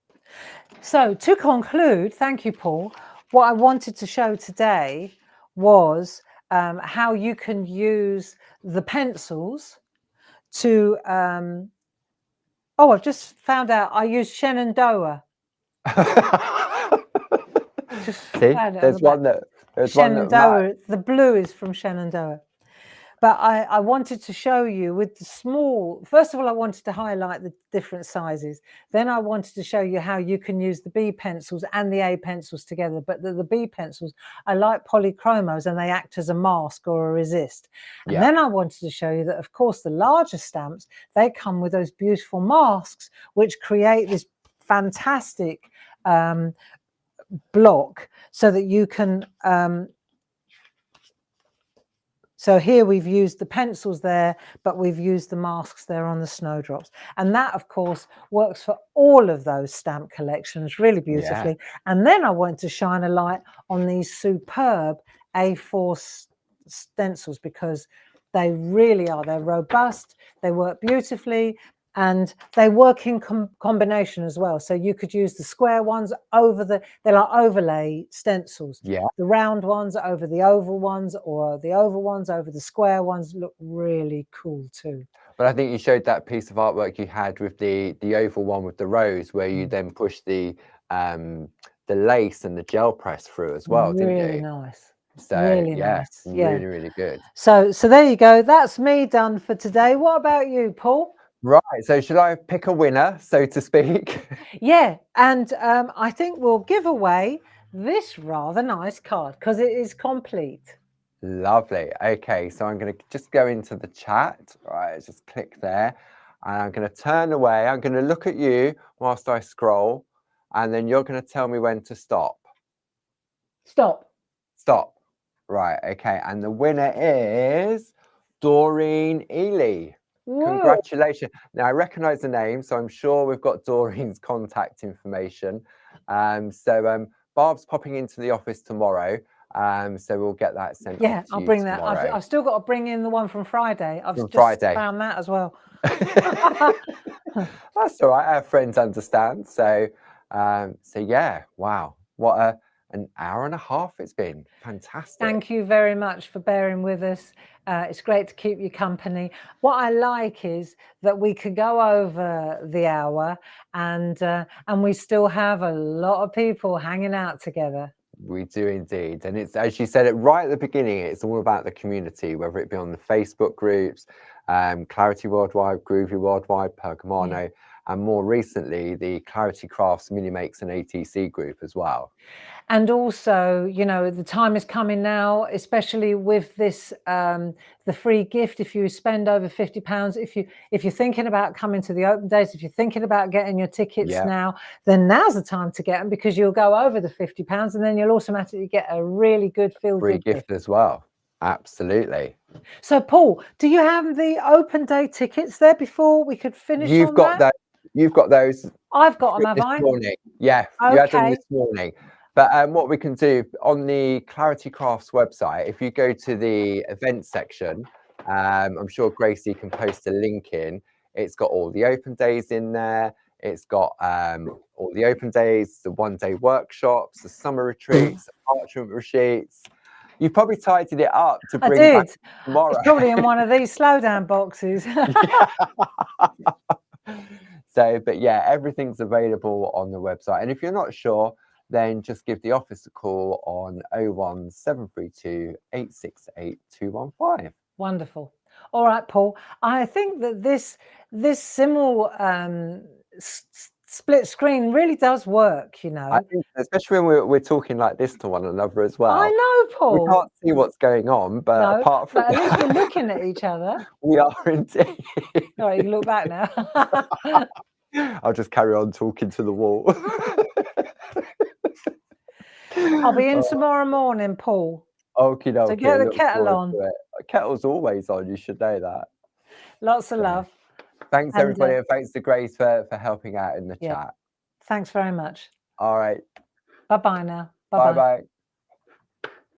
So to conclude, thank you, Paul. What I wanted to show today was how you can use the pencils to, oh, I've just found out I use Shenandoah. Just See, found it on the there's back. one that Shenandoah, the blue is from Shenandoah. But I wanted to show you with the small, first of all, I wanted to highlight the different sizes. Then I wanted to show you how you can use the B pencils and the A pencils together. But the B pencils, I like polychromos and they act as a mask or a resist. And then I wanted to show you that, of course, the larger stamps, they come with those beautiful masks, which create this fantastic block so that you can, so here we've used the pencils there, but we've used the masks there on the Snowdrops. And that, of course, works for all of those stamp collections really beautifully. And then I want to shine a light on these superb A4 stencils because they really are. They're robust. They work beautifully. and they work in combination as well. So you could use the square ones over they're like overlay stencils. Yeah. The round ones over the oval ones, or the oval ones over the square ones, look really cool too. But I think you showed that piece of artwork you had with the oval one with the rose, where you then push the lace and the gel press through as well, didn't Really you? nice. So Really yeah, nice. Yeah. really, really good. So there you go. That's me done for today. What about you, Paul? Right. So should I pick a winner, so to speak? Yeah, and I think we'll give away this rather nice card because it is complete. Lovely. Okay, so I'm going to just go into the chat. Right, just click there, and I'm going to turn away. I'm going to look at you whilst I scroll, and then you're going to tell me when to stop. Stop. Stop. Right. Okay, and the winner is Doreen Ely. Whoa. Congratulations. Now I recognise the name, so I'm sure we've got Doreen's contact information. So Barb's popping into the office tomorrow. So we'll get that sent off to I'll you bring that. tomorrow. I've still got to bring in the one from Friday. I've From just Friday. found that as well. That's all right. Our friends understand. So yeah, wow, what an hour and a half it's been. Fantastic. Thank you very much for bearing with us. It's great to keep you company. What I like is that we could go over the hour, and we still have a lot of people hanging out together. We do indeed. And it's, as you said it right at the beginning, it's all about the community, whether it be on the Facebook groups, Clarity Worldwide, Groovy Worldwide, Pergamano, and more recently, the Clarity Crafts Mini Makes and ATC group as well. And also, you know, the time is coming now, especially with this, the free gift. If you spend over £50, if you're thinking about coming to the open days, if you're thinking about getting your tickets now, then now's the time to get them, because you'll go over the £50 and then you'll automatically get a really good Free gift as well. Absolutely. So Paul, do you have the open day tickets there before we could finish? You've got that. You've got those. I've got them, have this I? Morning. Yeah, you had them this morning. But what we can do on the Clarity Crafts website, if you go to the events section, I'm sure Gracie can post a link in. It's got all the open days in there. It's got all the open days, the one-day workshops, the summer retreats, the parchment retreats. You probably tidied it up to bring back tomorrow. It's probably in one of these slowdown boxes. So, but yeah, everything's available on the website. And if you're not sure, then just give the office a call on 01732 868 215. Wonderful. All right, Paul. I think that this simul split screen really does work, you know. I think, especially when we're talking like this to one another as well. I know, Paul. We can't see what's going on, but apart from at least we're looking at each other. We are indeed. All right, you can look back now. I'll just carry on talking to the wall. I'll be in tomorrow morning, Paul. Okie dokie. So get the kettle on. Kettle's always on, you should know that. Lots of love. Thanks everybody, and thanks to Grace for helping out in the chat. Thanks very much. All right. Bye-bye now. Bye-bye.